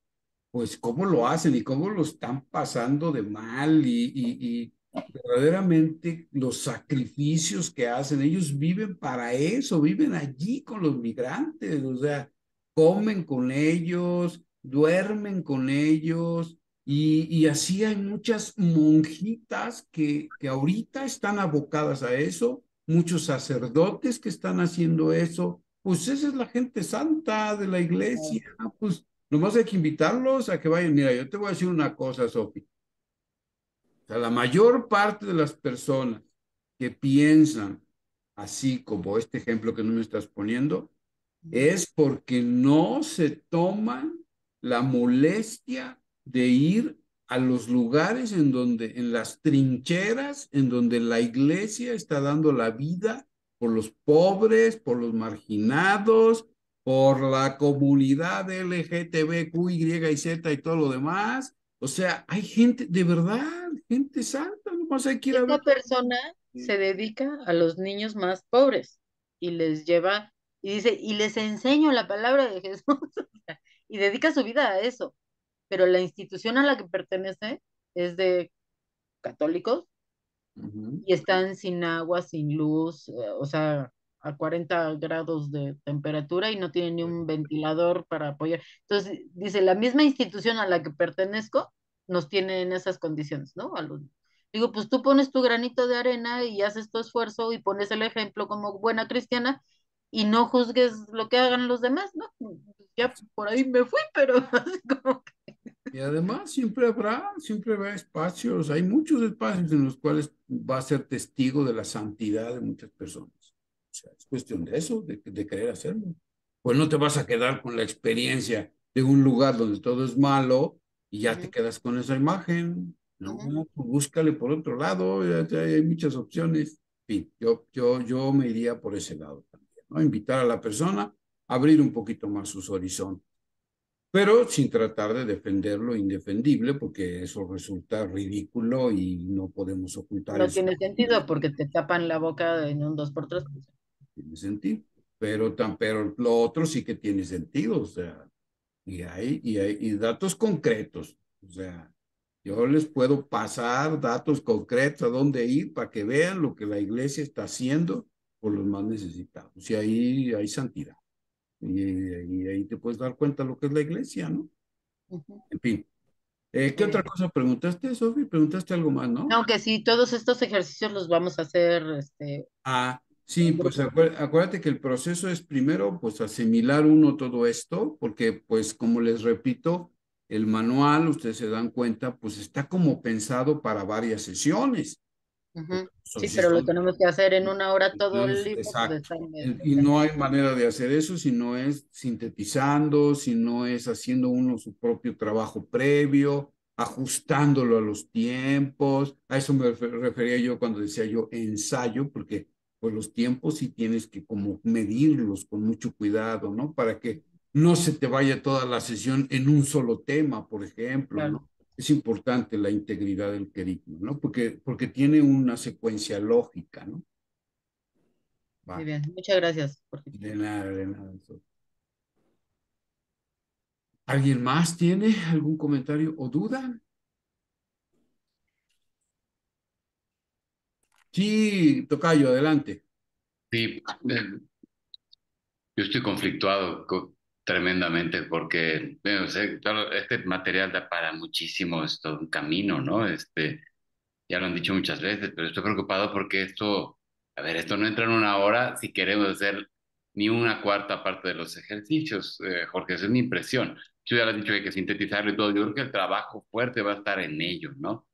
S1: pues, cómo lo hacen y cómo lo están pasando de mal y verdaderamente los sacrificios que hacen. Ellos viven para eso, viven allí con los migrantes, o sea, comen con ellos, duermen con ellos. Y así hay muchas monjitas que ahorita están abocadas a eso, muchos sacerdotes que están haciendo eso. Pues esa es la gente santa de la iglesia. Pues nomás hay que invitarlos a que vayan. Mira, yo te voy a decir una cosa, Sofi. O sea, la mayor parte de las personas que piensan así como este ejemplo que no me estás poniendo, es porque no se toman la molestia de ir a los lugares en donde, en las trincheras, en donde la iglesia está dando la vida por los pobres, por los marginados, por la comunidad LGTBQ, Y y Z y todo lo demás. O sea, hay gente, de verdad, gente santa, nomás hay que ir a ver.
S10: Esta persona se dedica a los niños más pobres y les lleva, y dice, y les enseño la palabra de Jesús, y dedica su vida a eso. Pero la institución a la que pertenece es de católicos
S1: Ujú.
S10: y están sin agua, sin luz, o sea, a 40 grados de temperatura y no tienen ni un ventilador para apoyar. Entonces, dice, la misma institución a la que pertenezco nos tiene en esas condiciones, ¿no? Digo, pues tú pones tu granito de arena y haces tu esfuerzo y pones el ejemplo como buena cristiana y no juzgues lo que hagan los demás, ¿no? Ya por ahí me fui, pero así como
S1: Y además siempre habrá espacios, hay muchos espacios en los cuales va a ser testigo de la santidad de muchas personas. O sea, es cuestión de eso, de querer hacerlo. Pues no te vas a quedar con la experiencia de un lugar donde todo es malo y ya te
S10: ujú,
S1: quedas con esa imagen. No,
S10: ujú.
S1: pues búscale por otro lado, ya hay muchas opciones. En fin, yo me iría por ese lado también, ¿no? Invitar a la persona a abrir un poquito más sus horizontes, pero sin tratar de defender lo indefendible, porque eso resulta ridículo y no podemos ocultar
S10: No
S1: eso.
S10: tiene sentido porque te tapan la boca en un 2x3.
S1: Tiene sentido. Pero lo otro sí que tiene sentido, o sea, y datos concretos. O sea, yo les puedo pasar datos concretos a dónde ir para que vean lo que la iglesia está haciendo por los más necesitados. Y ahí hay santidad. Y ahí te puedes dar cuenta de lo que es la iglesia, ¿no?
S10: Ujú.
S1: En fin. ¿Qué
S10: Muy
S1: otra
S10: bien.
S1: cosa preguntaste, Sofi? ¿Preguntaste algo más, no?
S10: Aunque sí, todos estos ejercicios los vamos a hacer
S1: Ah, sí,
S10: en
S1: pues
S10: grupo.
S1: acuérdate que el proceso es primero, pues asimilar uno todo esto, porque pues como les repito, el manual, ustedes se dan cuenta, pues está como pensado para varias sesiones.
S10: Ujú.
S1: Son,
S10: Sí,
S1: sí
S10: pero lo
S1: son,
S10: tenemos que hacer en una hora todo el
S1: entonces,
S10: libro, pues
S1: exacto.
S10: está
S1: Y
S10: está
S1: no
S10: medio.
S1: hay manera de hacer eso si no es sintetizando, si no es haciendo uno su propio trabajo previo, ajustándolo a los tiempos. A eso me refería yo cuando decía yo ensayo, porque pues los tiempos sí tienes que como medirlos con mucho cuidado, ¿no? Para que no se te vaya toda la sesión en un solo tema, por ejemplo,
S10: Claro.
S1: ¿no? Es importante la integridad del querigma, ¿no? Porque tiene una secuencia lógica, ¿no?
S10: Muy
S1: Va.
S10: bien. Muchas gracias, Jorge.
S1: De nada, de nada. ¿Alguien más tiene algún comentario o duda? Sí, tocayo, adelante.
S11: Sí, yo estoy conflictuado tremendamente porque, bueno, claro, este material da para muchísimo, es todo un camino, ¿no? Ya lo han dicho muchas veces, pero estoy preocupado porque esto, a ver, esto no entra en una hora si queremos hacer ni una cuarta parte de los ejercicios, Jorge, esa es mi impresión. Tú ya lo has dicho, hay que sintetizarlo y todo, yo creo que el trabajo fuerte va a estar en ello, ¿no?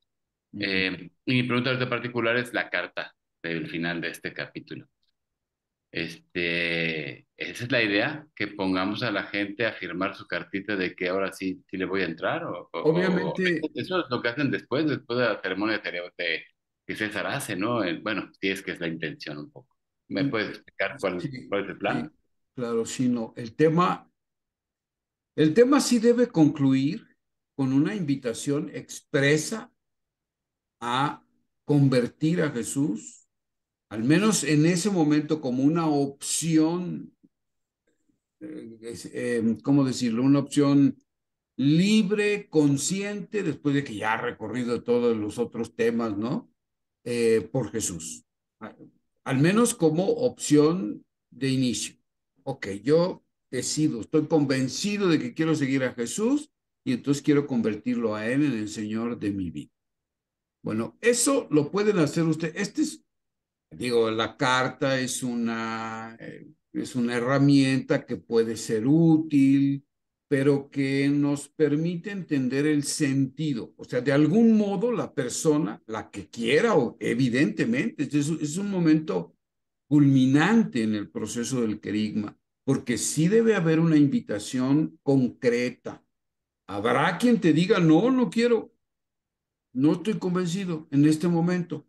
S1: Ujú.
S11: Y mi pregunta en particular es la carta del final de este capítulo. Esa es la idea, que pongamos a la gente a firmar su cartita de que ahora sí, sí le voy a entrar,
S1: Obviamente,
S11: eso es lo que hacen después de la ceremonia que César hace, ¿no? Bueno, sí es que es la intención un poco. ¿Me
S1: mm,
S11: puedes explicar cuál
S1: sí,
S11: es el
S1: sí,
S11: plan?
S1: claro, sí, no. El tema El tema sí debe concluir con una invitación expresa a convertir a Jesús, al menos en ese momento, como una opción, ¿cómo decirlo? Una opción libre, consciente, después de que ya ha recorrido todos los otros temas, ¿no? Por Jesús. Al menos como opción de inicio. Ok, yo decido, estoy convencido de que quiero seguir a Jesús y entonces quiero convertirlo a Él en el Señor de mi vida. Bueno, eso lo pueden hacer ustedes. Digo, la carta es una herramienta que puede ser útil, pero que nos permite entender el sentido. O sea, de algún modo la persona, la que quiera, o evidentemente, es un momento culminante en el proceso del querigma, porque sí debe haber una invitación concreta. Habrá quien te diga, no, no quiero, no estoy convencido en este momento.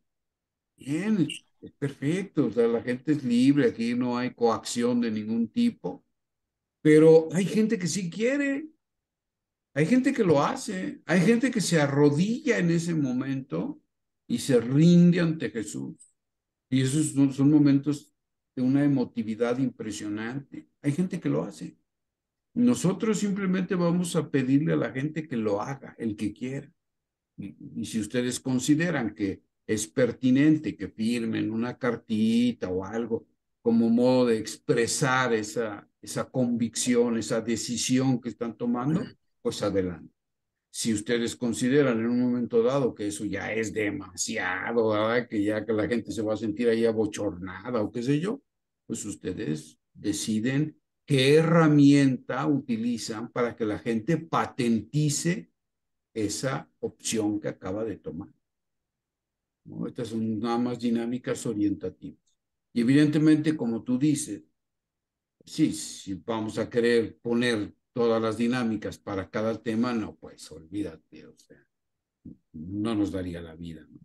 S1: Bien, es perfecto, o sea, la gente es libre, aquí no hay coacción de ningún tipo, pero hay gente que sí quiere, hay gente que lo hace, hay gente que se arrodilla en ese momento y se rinde ante Jesús. Y esos son momentos de una emotividad impresionante. Hay gente que lo hace. Nosotros simplemente vamos a pedirle a la gente que lo haga, el que quiera. Y si ustedes consideran que es pertinente que firmen una cartita o algo como modo de expresar esa convicción, esa decisión que están tomando, pues adelante. Si ustedes consideran en un momento dado que eso ya es demasiado, ¿verdad? Que ya que la gente se va a sentir ahí abochornada o qué sé yo, pues ustedes deciden qué herramienta utilizan para que la gente patentice esa opción que acaba de tomar, ¿no? Estas son nada más dinámicas orientativas. Y evidentemente, como tú dices, sí, si vamos a querer poner todas las dinámicas para cada tema, no, pues olvídate, o sea, no nos daría la vida, ¿no?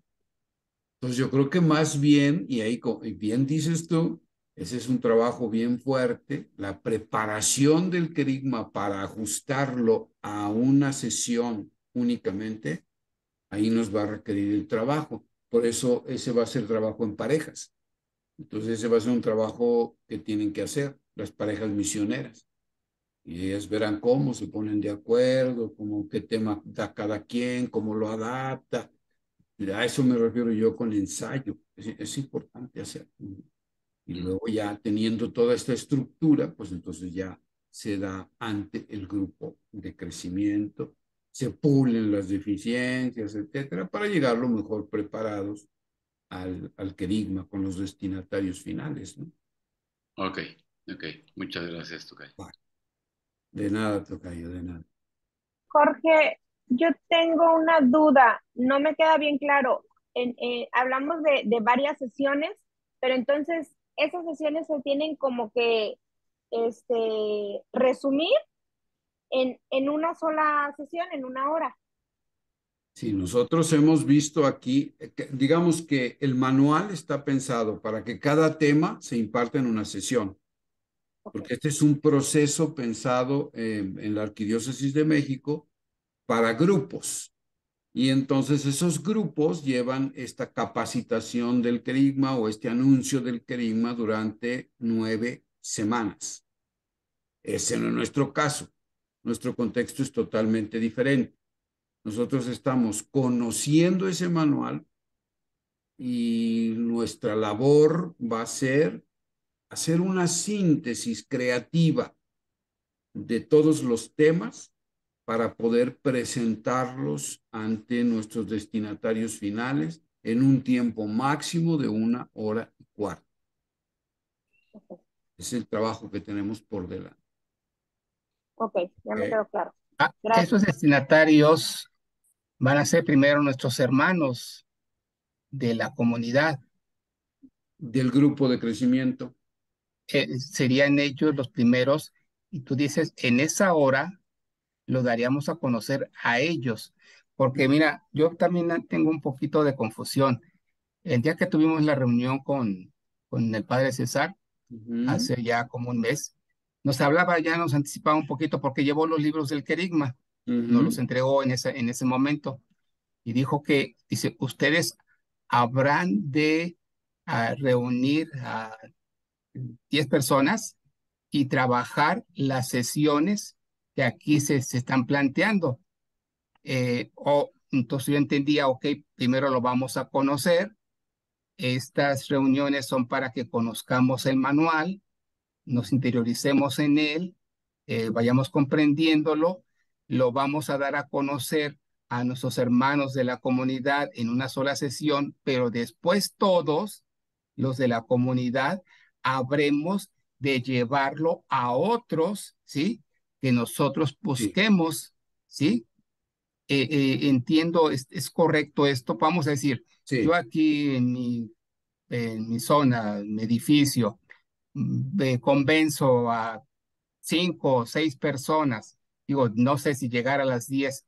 S1: Entonces yo creo que más bien, y ahí bien dices tú, ese es un trabajo bien fuerte, la preparación del querigma para ajustarlo a una sesión únicamente, ahí nos va a requerir el trabajo. Por eso ese va a ser trabajo en parejas. Entonces ese va a ser un trabajo que tienen que hacer las parejas misioneras. Y ellas verán cómo se ponen de acuerdo, cómo qué tema da cada quien, cómo lo adapta. Y a eso me refiero yo con ensayo. Es importante hacerlo. Y luego ya teniendo toda esta estructura, pues entonces ya se da ante el grupo de crecimiento, se pulen las deficiencias, etcétera, para llegar lo mejor preparados al querigma con los destinatarios finales, ¿no?
S11: Ok, ok. Muchas gracias, Tocayo.
S1: Bueno, de nada, tocayo, de nada.
S12: Jorge, yo tengo una duda, no me queda bien claro. Hablamos de varias sesiones, pero entonces esas sesiones se tienen como que resumir en una sola sesión, en una hora.
S1: Sí, nosotros hemos visto aquí, digamos que el manual está pensado para que cada tema se imparta en una sesión, porque este es un proceso pensado en la Arquidiócesis de México para grupos. Y entonces esos grupos llevan esta capacitación del querigma o este anuncio del querigma durante 9 semanas. Ese no es nuestro caso. Nuestro contexto es totalmente diferente. Nosotros estamos conociendo ese manual y nuestra labor va a ser hacer una síntesis creativa de todos los temas para poder presentarlos ante nuestros destinatarios finales en un tiempo máximo de 1 hora y cuarto. Es el trabajo que tenemos por delante.
S12: Ok, ya me quedó claro.
S4: Esos destinatarios van a ser primero nuestros hermanos de la comunidad.
S1: Del grupo de crecimiento.
S4: Serían ellos los primeros, y tú dices, en esa hora lo daríamos a conocer a ellos, porque mira, yo también tengo un poquito de confusión. El día que tuvimos la reunión con el padre César, hace ya como un mes, nos hablaba, ya nos anticipaba un poquito porque llevó los libros del querigma, nos los entregó en ese momento y dijo que, dice, ustedes habrán de reunir a 10 personas y trabajar las sesiones que aquí se están planteando. Entonces yo entendía, ok, primero lo vamos a conocer. Estas reuniones son para que conozcamos el manual, nos interioricemos en él, vayamos comprendiéndolo, lo vamos a dar a conocer a nuestros hermanos de la comunidad en una sola sesión, pero después todos los de la comunidad habremos de llevarlo a otros, ¿sí? Que nosotros busquemos, ¿sí? Entiendo, es correcto esto. Vamos a decir, yo aquí en mi zona, en mi edificio, convenzo a 5 o 6 personas, digo, no sé si llegar a las 10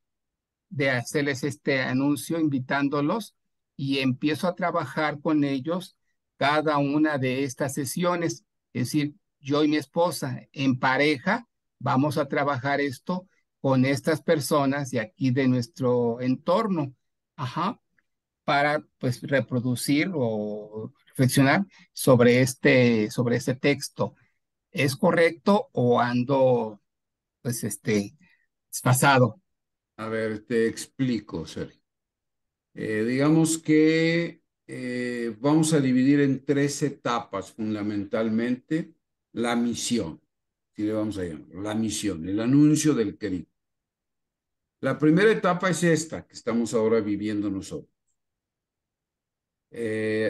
S4: de hacerles este anuncio, invitándolos, y empiezo a trabajar con ellos cada una de estas sesiones. Es decir, yo y mi esposa en pareja vamos a trabajar esto con estas personas de aquí de nuestro entorno, para pues reproducir o reflexionar sobre este texto. ¿Es correcto o ando pues desfasado?
S1: A ver, te explico, Sergio. Digamos que vamos a dividir en 3 etapas fundamentalmente la misión, si le vamos a llamar, la misión, el anuncio del querido. La primera etapa es esta que estamos ahora viviendo nosotros.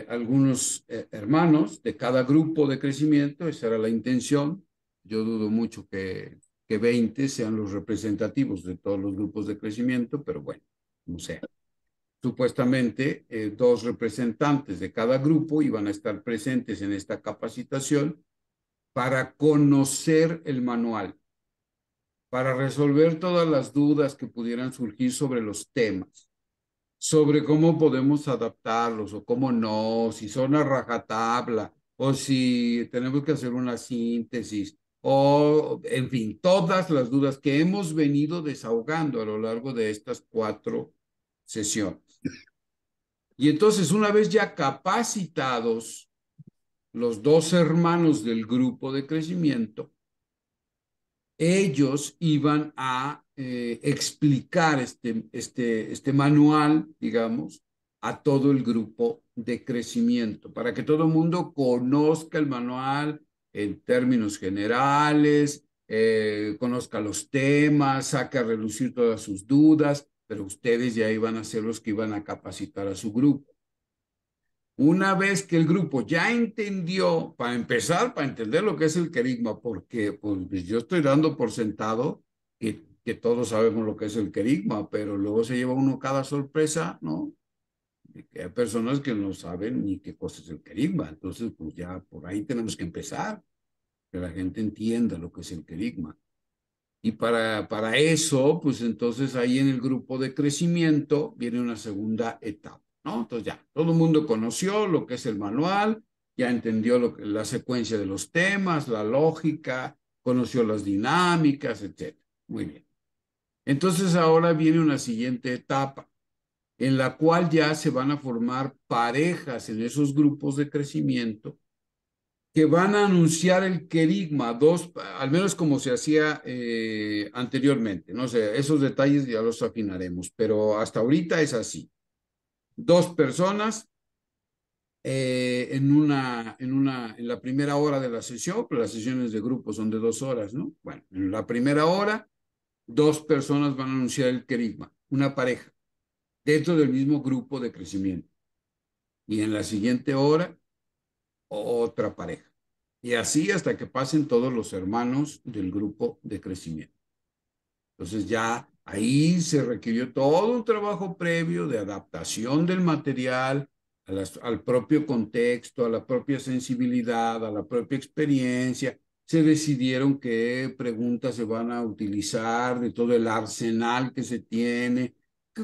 S1: Algunos hermanos de cada grupo de crecimiento, esa era la intención. Yo dudo mucho que 20 sean los representativos de todos los grupos de crecimiento, pero bueno, no sé. Supuestamente 2 representantes de cada grupo iban a estar presentes en esta capacitación para conocer el manual, para resolver todas las dudas que pudieran surgir sobre los temas, sobre cómo podemos adaptarlos o cómo no, si son a rajatabla o si tenemos que hacer una síntesis o, en fin, todas las dudas que hemos venido desahogando a lo largo de estas 4 sesiones. Y entonces, una vez ya capacitados los 2 hermanos del grupo de crecimiento, ellos iban a explicar este manual, digamos, a todo el grupo de crecimiento, para que todo el mundo conozca el manual en términos generales, conozca los temas, saque a relucir todas sus dudas, pero ustedes ya iban a ser los que iban a capacitar a su grupo. Una vez que el grupo ya entendió, para empezar, para entender lo que es el querigma, porque pues, yo estoy dando por sentado que todos sabemos lo que es el querigma, pero luego se lleva uno cada sorpresa, ¿no? De que hay personas que no saben ni qué cosa es el querigma. Entonces, pues ya por ahí tenemos que empezar, que la gente entienda lo que es el querigma. Y para eso, pues entonces ahí en el grupo de crecimiento viene una segunda etapa, ¿no? Entonces ya, todo el mundo conoció lo que es el manual, ya entendió la secuencia de los temas, la lógica, conoció las dinámicas, etc. Muy bien. Entonces ahora viene una siguiente etapa en la cual ya se van a formar parejas en esos grupos de crecimiento que van a anunciar el querigma, al menos como se hacía anteriormente. No sé, esos detalles ya los afinaremos, pero hasta ahorita es así. 2 personas en la primera hora de la sesión, pero las sesiones de grupo son de 2 horas, ¿no? Bueno, en la primera hora, 2 personas van a anunciar el querigma, una pareja, dentro del mismo grupo de crecimiento. Y en la siguiente hora, otra pareja. Y así hasta que pasen todos los hermanos del grupo de crecimiento. Entonces ya ahí se requirió todo un trabajo previo de adaptación del material al propio contexto, a la propia sensibilidad, a la propia experiencia. Se decidieron qué preguntas se van a utilizar de todo el arsenal que se tiene,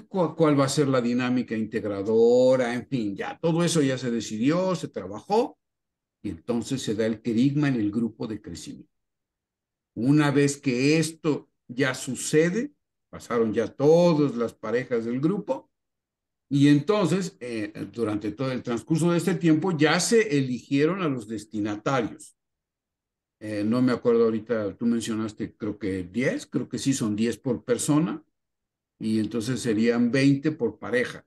S1: cuál va a ser la dinámica integradora, en fin, ya todo eso ya se decidió, se trabajó. Y entonces se da el querigma en el grupo de crecimiento. Una vez que esto ya sucede, pasaron ya todas las parejas del grupo, y entonces, durante todo el transcurso de este tiempo, ya se eligieron a los destinatarios. No me acuerdo ahorita, tú mencionaste, creo que 10, creo que sí son 10 por persona, y entonces serían 20 por pareja.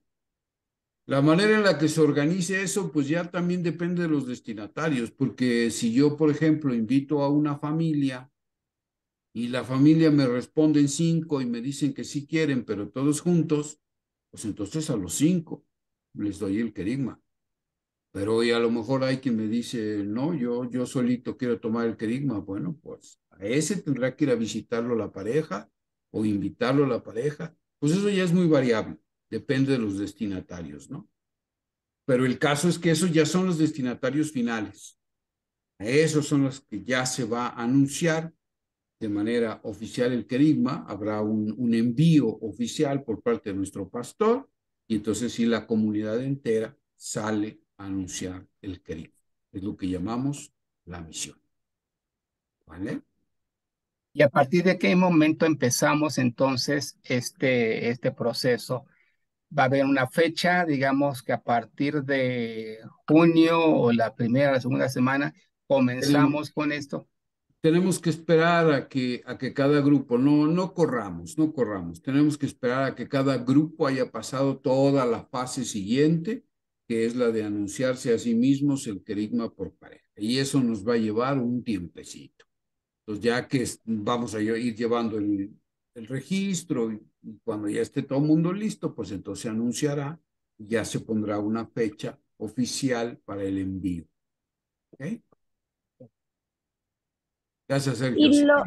S1: La manera en la que se organice eso, pues ya también depende de los destinatarios, porque si yo, por ejemplo, invito a una familia y la familia me responden 5 y me dicen que sí quieren, pero todos juntos, pues entonces a los 5 les doy el querigma. Pero hoy a lo mejor hay quien me dice, no, yo solito quiero tomar el querigma. Bueno, pues a ese tendrá que ir a visitarlo la pareja o invitarlo a la pareja. Pues eso ya es muy variable, depende de los destinatarios, ¿no? Pero el caso es que esos ya son los destinatarios finales. Esos son los que ya se va a anunciar de manera oficial el querigma. Habrá un envío oficial por parte de nuestro pastor y entonces sí la comunidad entera sale a anunciar el querigma. Es lo que llamamos la misión. ¿Vale?
S4: ¿Y a partir de qué momento empezamos entonces este proceso? ¿Va a haber una fecha, digamos que a partir de junio o la primera o la segunda semana comenzamos con esto?
S1: Tenemos que esperar a que cada grupo, no corramos, no corramos. Tenemos que esperar a que cada grupo haya pasado toda la fase siguiente, que es la de anunciarse a sí mismos el querigma por pareja. Y eso nos va a llevar un tiempecito. Entonces, ya que vamos a ir llevando el registro y cuando ya esté todo el mundo listo, pues entonces se anunciará y ya se pondrá una fecha oficial para el envío. ¿Ok? Gracias, Sergio.
S12: Y
S1: Sí,
S12: lo,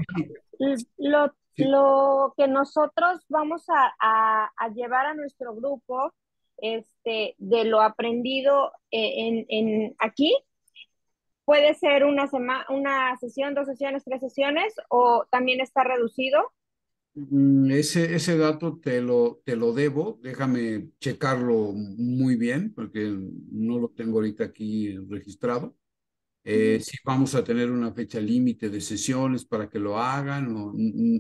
S1: sí.
S12: lo que nosotros vamos a llevar a nuestro grupo, de lo aprendido en aquí, puede ser una sesión, 2 sesiones, 3 sesiones, o también está reducido.
S1: Ese dato te lo debo, déjame checarlo muy bien porque no lo tengo ahorita aquí registrado. Si vamos a tener una fecha límite de sesiones para que lo hagan,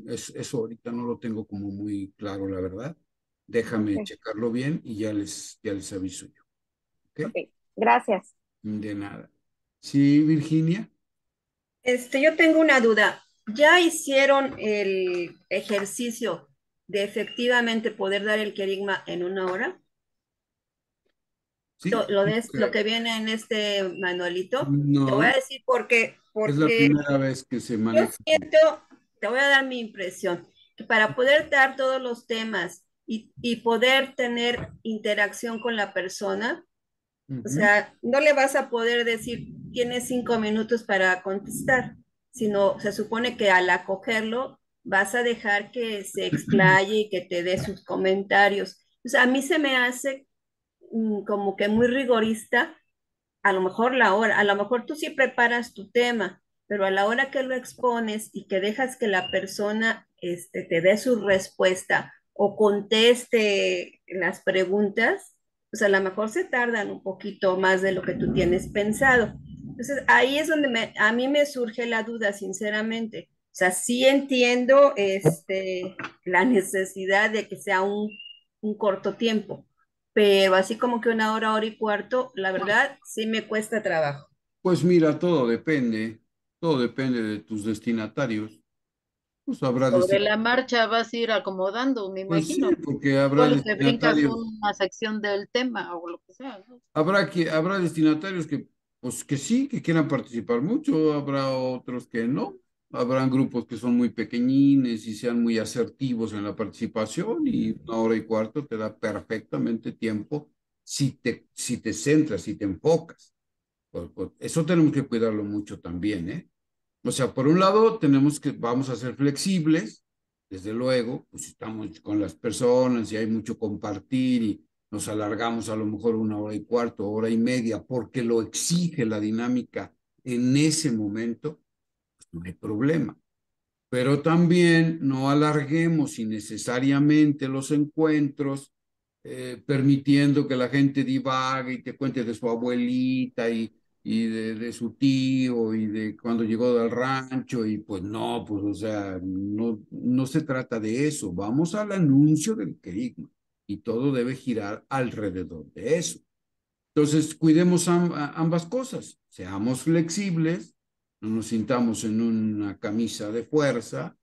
S1: eso ahorita no lo tengo como muy claro, la verdad. Déjame
S12: Ok,
S1: checarlo bien y ya les aviso yo. ¿Ok?
S12: ok, gracias.
S1: De nada. Sí, Virginia.
S13: Yo tengo una duda. ¿Ya hicieron el ejercicio de efectivamente poder dar el querigma en 1 hora?
S1: Sí.
S13: Lo que viene en este manualito. Te voy
S1: No,
S13: a decir por qué.
S1: es la
S13: Porque
S1: primera vez que se
S13: yo
S1: maneja.
S13: siento, te voy a dar mi impresión, que para poder dar todos los temas y poder tener interacción con la persona, o
S1: Ujú.
S13: sea, no le vas a poder decir, tienes 5 minutos para contestar, sino se supone que al acogerlo vas a dejar que se explaye y que te dé sus comentarios. O sea, a mí se me hace como que muy rigorista, a lo mejor a lo mejor tú sí preparas tu tema, pero a la hora que lo expones y que dejas que la persona te dé su respuesta o conteste las preguntas, pues a lo mejor se tardan un poquito más de lo que tú tienes pensado. Entonces ahí es donde a mí me surge la duda, sinceramente. O sea, sí entiendo la necesidad de que sea un corto tiempo, pero así como que 1 hora, 1 hora y cuarto, la verdad sí me cuesta trabajo.
S1: Pues mira, todo depende de tus destinatarios. Pues habrá
S10: Sobre la
S1: destinatarios,
S10: marcha vas a ir acomodando, me
S1: pues sí,
S10: imagino.
S1: porque habrá
S10: Igual te brincas
S1: destinatarios,
S10: una sección del tema o lo que sea, ¿no?
S1: habrá destinatarios que, pues que sí, que quieran participar mucho, habrá otros que no, habrán grupos que son muy pequeñines y sean muy asertivos en la participación y 1 hora y cuarto te da perfectamente tiempo si te centras, si te enfocas. Pues, eso tenemos que cuidarlo mucho también, ¿eh? O sea, por un lado, vamos a ser flexibles, desde luego, pues si estamos con las personas y hay mucho compartir y nos alargamos a lo mejor 1 hora y cuarto, 1 hora y media, porque lo exige la dinámica en ese momento, pues no hay problema. Pero también no alarguemos innecesariamente los encuentros, permitiendo que la gente divague y te cuente de su abuelita y de su tío y de cuando llegó del rancho y pues no, pues o sea, no se trata de eso. Vamos al anuncio del querigma y todo debe girar alrededor de eso. Entonces, cuidemos ambas cosas, seamos flexibles, no nos sintamos en una camisa de fuerza,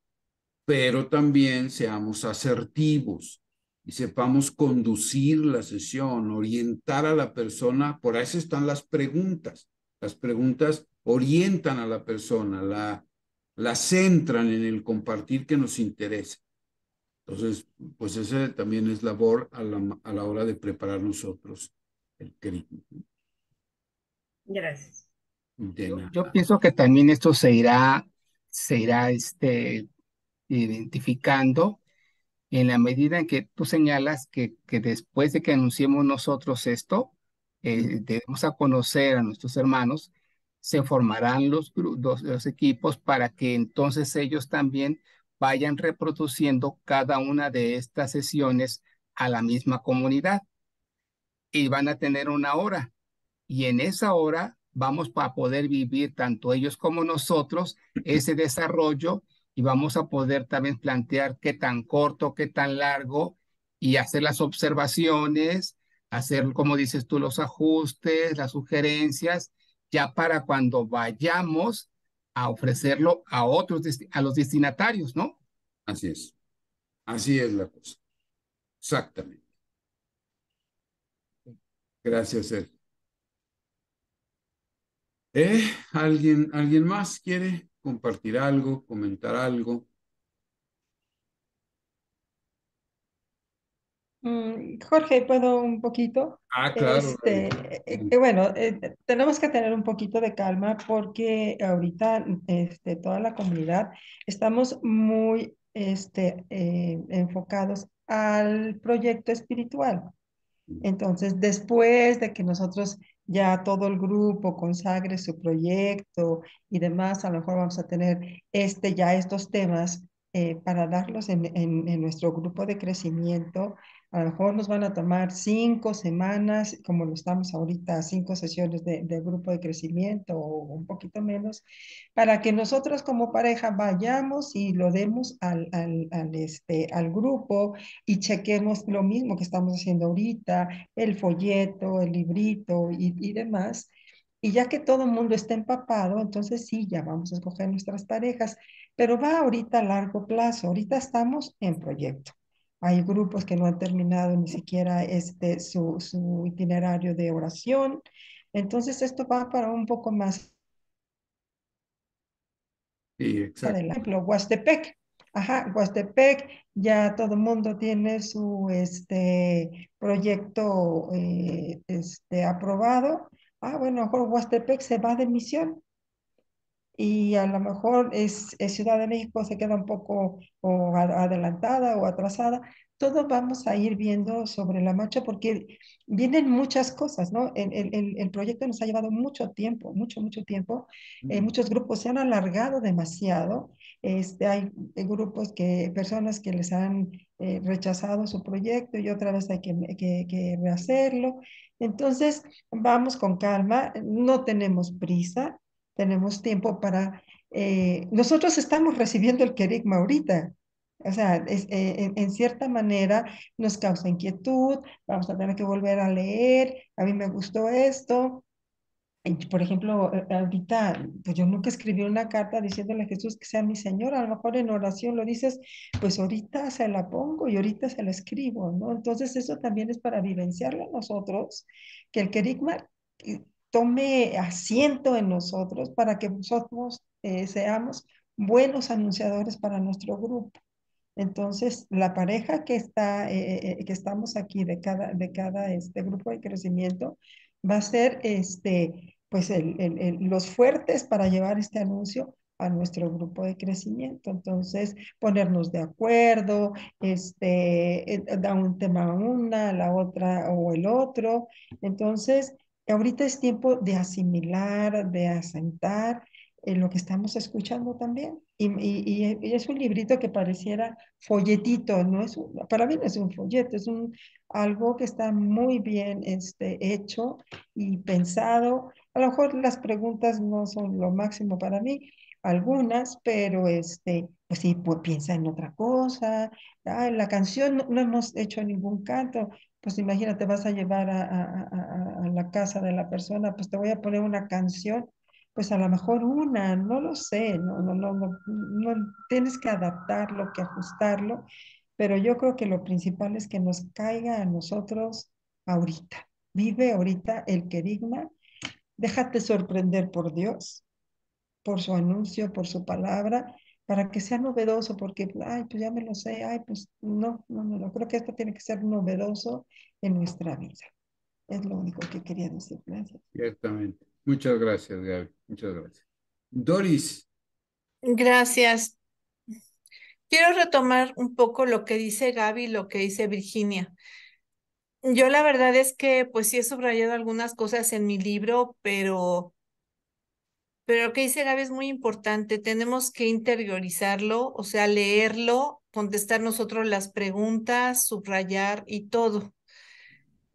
S1: pero también seamos asertivos y sepamos conducir la sesión, orientar a la persona. Por eso están las preguntas. Las preguntas orientan a la persona, la centran en el compartir que nos interesa. Entonces, pues esa también es labor a la hora de preparar nosotros el querigma.
S13: Gracias.
S4: Yo pienso que también esto se irá identificando en la medida en que tú señalas que después de que anunciemos nosotros esto, debemos a conocer a nuestros hermanos, se formarán los equipos para que entonces ellos también vayan reproduciendo cada una de estas sesiones a la misma comunidad y van a tener una hora. Y en esa hora vamos a poder vivir tanto ellos como nosotros ese desarrollo y vamos a poder también plantear qué tan corto, qué tan largo y hacer las observaciones, hacer, como dices tú, los ajustes, las sugerencias, ya para cuando vayamos a ofrecerlo a a los destinatarios, ¿no?
S1: Así es la cosa. Exactamente. Gracias, Sergio. ¿Alguien más quiere compartir algo, comentar algo?
S5: Jorge, ¿puedo un poquito?
S1: Claro.
S5: Bueno, tenemos que tener un poquito de calma porque ahorita toda la comunidad estamos muy enfocados al proyecto espiritual. Entonces, después de que nosotros ya todo el grupo consagre su proyecto y demás, a lo mejor vamos a tener ya estos temas para darlos en nuestro grupo de crecimiento. A lo mejor nos van a tomar 5 semanas, como lo estamos ahorita, 5 sesiones de grupo de crecimiento o un poquito menos, para que nosotros como pareja vayamos y lo demos al grupo y chequemos lo mismo que estamos haciendo ahorita, el folleto, el librito y demás. Y ya que todo el mundo está empapado, entonces sí, ya vamos a escoger nuestras parejas, pero va ahorita a largo plazo. Ahorita estamos en proyecto. Hay grupos que no han terminado ni siquiera su itinerario de oración. Entonces esto va para un poco más
S1: Sí, exacto.
S5: Por ejemplo, Huastepec. Ajá, Huastepec, ya todo el mundo tiene su proyecto aprobado. Bueno, a lo mejor Huastepec se va de misión y a lo mejor Ciudad de México se queda un poco adelantada o atrasada. Todos vamos a ir viendo sobre la marcha porque vienen muchas cosas, ¿no? El proyecto nos ha llevado mucho tiempo, mucho tiempo. Muchos grupos se han alargado demasiado. Hay personas que les han rechazado su proyecto y otra vez hay que rehacerlo. Entonces, vamos con calma, no tenemos prisa, tenemos tiempo nosotros estamos recibiendo el querigma ahorita. O sea, en cierta manera nos causa inquietud, vamos a tener que volver a leer, a mí me gustó esto. Y, por ejemplo, ahorita, pues yo nunca escribí una carta diciéndole a Jesús que sea mi Señor, a lo mejor en oración lo dices, pues ahorita se la pongo y ahorita se la escribo, ¿no? Entonces eso también es para vivenciarlo a nosotros, que el querigma tome asiento en nosotros para que nosotros seamos buenos anunciadores para nuestro grupo. Entonces, la pareja que estamos aquí de cada grupo de crecimiento va a ser pues los fuertes para llevar este anuncio a nuestro grupo de crecimiento. Entonces, ponernos de acuerdo, da un tema a una, a la otra o el otro. Entonces, ahorita es tiempo de asimilar, de asentar lo que estamos escuchando también y es un librito que pareciera folletito, no es para mí no es un folleto, es algo que está muy bien hecho y pensado. A lo mejor las preguntas no son lo máximo para mí, algunas, pero pues sí, pues piensa en otra cosa. Ah, la canción no hemos hecho ningún canto. Pues imagínate, vas a llevar a la casa de la persona, pues te voy a poner una canción, pues a lo mejor una, no lo sé, tienes que adaptarlo, que ajustarlo, pero yo creo que lo principal es que nos caiga a nosotros ahorita. Vive ahorita el querigma, déjate sorprender por Dios, por su anuncio, por su palabra, para que sea novedoso, porque, ay, pues ya me lo sé, ay, pues no, creo que esto tiene que ser novedoso en nuestra vida. Es lo único que quería decir. Gracias.
S1: Ciertamente. Muchas gracias, Gaby. Muchas gracias. Doris.
S2: Gracias. Quiero retomar un poco lo que dice Gaby y lo que dice Virginia. Yo la verdad es que pues sí he subrayado algunas cosas en mi libro, pero lo que dice Gaby es muy importante. Tenemos que interiorizarlo, o sea, leerlo, contestar nosotros las preguntas, subrayar y todo.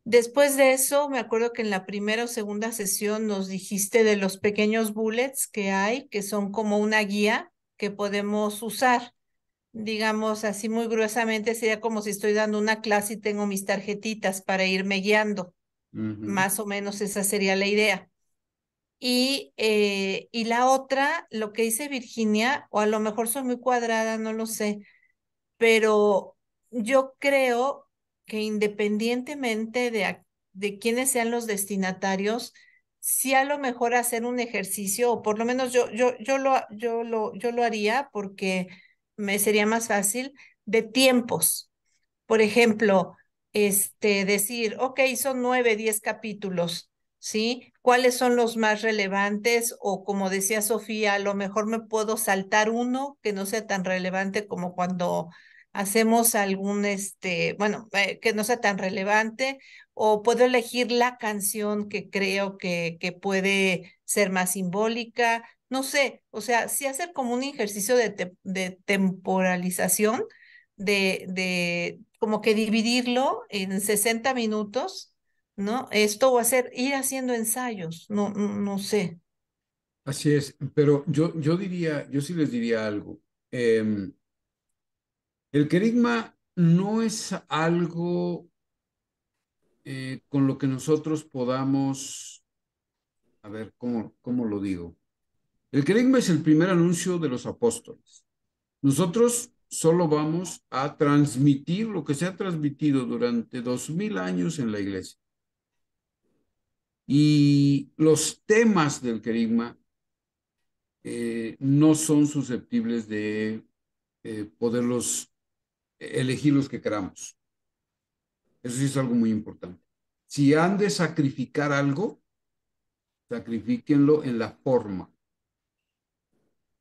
S2: Después de eso, me acuerdo que en la primera o segunda sesión nos dijiste de los pequeños bullets que hay, que son como una guía que podemos usar. Digamos así muy gruesamente, sería como si estoy dando una clase y tengo mis tarjetitas para irme guiando. Más o menos esa sería la idea. Y la otra, lo que dice Virginia, o a lo mejor soy muy cuadrada, no lo sé, pero yo creo que independientemente de quiénes sean los destinatarios, sí a lo mejor hacer un ejercicio, o por lo menos yo lo haría porque me sería más fácil, de tiempos. Por ejemplo, decir, ok, son 9, 10 capítulos, ¿sí? ¿Cuáles son los más relevantes? O como decía Sofía, a lo mejor me puedo saltar uno que no sea tan relevante como cuando hacemos algún, bueno, que no sea tan relevante, o puedo elegir la canción que creo que puede ser más simbólica, no sé, o sea, sí hacer como un ejercicio de temporalización de como que dividirlo en 60 minutos, ¿no? Esto o hacer, ir haciendo ensayos, no sé.
S1: Así es, pero yo diría, yo sí les diría algo. El querigma no es algo con lo que nosotros podamos, a ver, ¿cómo lo digo? El querigma es el primer anuncio de los apóstoles. Nosotros solo vamos a transmitir lo que se ha transmitido durante 2000 años en la iglesia. Y los temas del querigma no son susceptibles de poderlos elegir los que queramos. Eso sí es algo muy importante. Si han de sacrificar algo, sacrifíquenlo en la forma,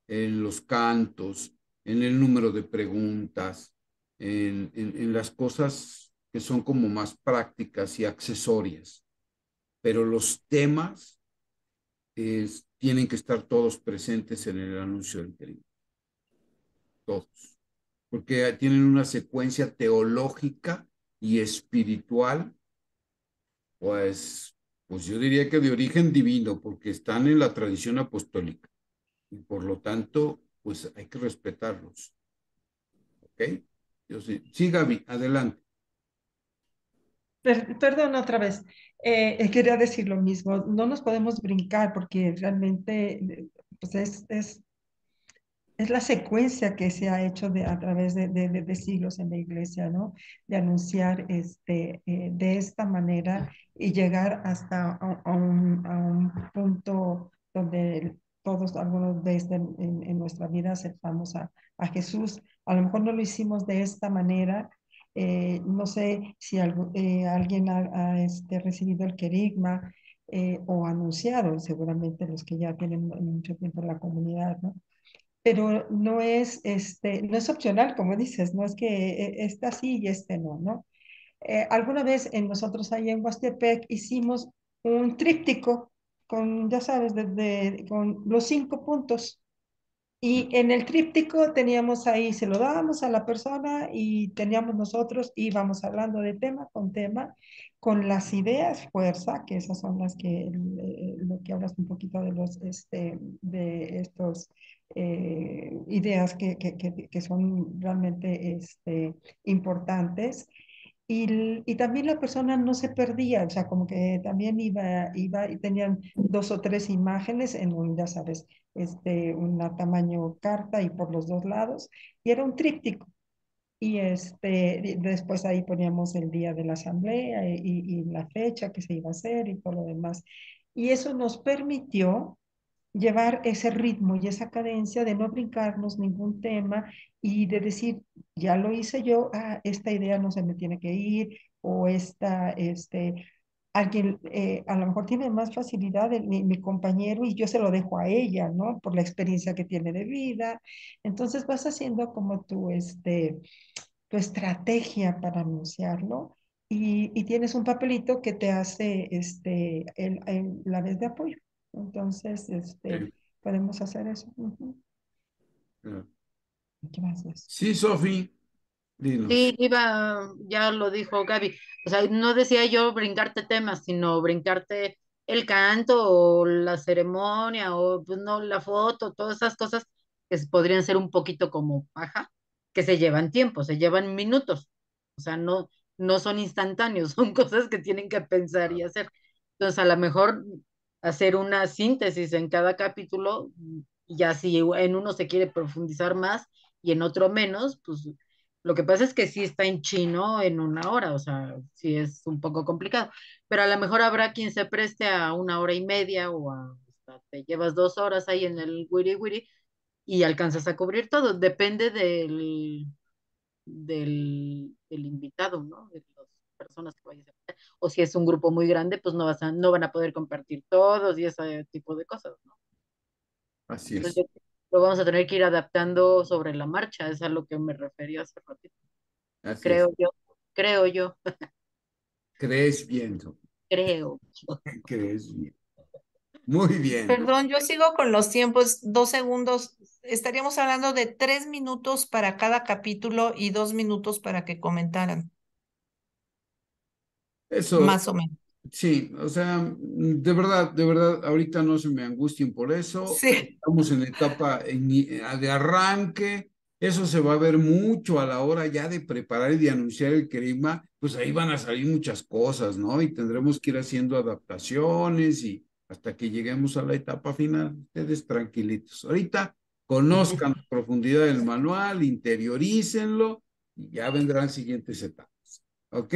S1: en los cantos, en el número de preguntas, en las cosas que son como más prácticas y accesorias. Pero los temas tienen que estar todos presentes en el anuncio del querido. Todos. Porque tienen una secuencia teológica y espiritual, pues yo diría que de origen divino, porque están en la tradición apostólica. Y por lo tanto, pues hay que respetarlos. ¿Ok? Yo sí. Sí, Gaby, adelante.
S5: Perdón otra vez. Quería decir lo mismo. No nos podemos brincar porque realmente pues es la secuencia que se ha hecho a través de siglos en la iglesia, ¿no? De anunciar de esta manera y llegar hasta a un punto donde todos, algunos de en nuestra vida aceptamos a Jesús. A lo mejor no lo hicimos de esta manera. No sé si alguien ha recibido el querigma o anunciado, seguramente los que ya tienen mucho tiempo en la comunidad, ¿no? Pero no es opcional, como dices, no es que esta sí y este no, ¿no? Alguna vez nosotros ahí en Huastepec hicimos un tríptico con, ya sabes, con los 5 puntos. Y en el tríptico teníamos ahí, se lo dábamos a la persona y teníamos nosotros, íbamos hablando de tema con las ideas fuerza, que esas son las que, lo que hablas un poquito de de estos ideas que son realmente importantes. Y también la persona no se perdía, o sea, como que también iba y tenían 2 o 3 imágenes en un, ya sabes, una tamaño carta y por los 2 lados, y era un tríptico. Y después ahí poníamos el día de la asamblea y la fecha que se iba a hacer y todo lo demás. Y eso nos permitió llevar ese ritmo y esa cadencia de no brincarnos ningún tema y de decir, ya lo hice yo, esta idea no se me tiene que ir, o alguien a lo mejor tiene más facilidad, mi compañero, y yo se lo dejo a ella, ¿no? Por la experiencia que tiene de vida. Entonces vas haciendo como tu estrategia para anunciarlo. Y tienes un papelito que te hace la vez de apoyo. Entonces,
S1: Sí,
S5: podemos hacer eso. Ujú.
S1: claro.
S5: Gracias.
S1: Sí, Sofi, dinos.
S10: Sí, ya lo dijo Gaby. O sea, no decía yo brincarte temas, sino brincarte el canto o la ceremonia o pues no, la foto, todas esas cosas que podrían ser un poquito como paja, que se llevan tiempo, se llevan minutos. O sea, no son instantáneos, son cosas que tienen que pensar y hacer. Entonces, a lo mejor hacer una síntesis en cada capítulo, y ya si en uno se quiere profundizar más y en otro menos, pues lo que pasa es que sí está en chino en 1 hora, o sea, sí es un poco complicado, pero a lo mejor habrá quien se preste a 1 hora y media hasta te llevas 2 horas ahí en el wiri wiri y alcanzas a cubrir todo, depende del invitado, ¿no? De las personas que vayas a invitar. O si es un grupo muy grande, pues no van a poder compartir todos y ese tipo de cosas, ¿no?
S1: Así es.
S10: Entonces lo vamos a tener que ir adaptando sobre la marcha, es a lo que me refería hace ratito.
S1: Así es.
S10: Creo yo, creo yo,
S1: Crees bien, Sofi.
S10: creo.
S1: Crees bien. Muy bien.
S2: Perdón, yo sigo con los tiempos, 2 segundos. Estaríamos hablando de 3 minutos para cada capítulo y 2 minutos para que comentaran,
S1: Eso,
S2: más o menos.
S1: sí, o sea, de verdad, ahorita no se me angustien por eso.
S2: Sí.
S1: Estamos en la etapa de arranque. Eso se va a ver mucho a la hora ya de preparar y de anunciar el clima. Pues ahí van a salir muchas cosas, ¿no? Y tendremos que ir haciendo adaptaciones y hasta que lleguemos a la etapa final. Ustedes tranquilitos. Ahorita conozcan la profundidad del manual, interiorícenlo y ya vendrán siguientes etapas. ¿Ok?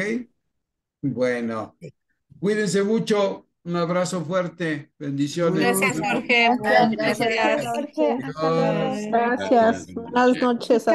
S1: Bueno. Cuídense mucho. Un abrazo fuerte. Bendiciones.
S2: Gracias, Jorge.
S6: Gracias,
S2: Gracias.
S3: Jorge, hasta luego.
S1: Adiós.
S6: gracias. Buenas noches.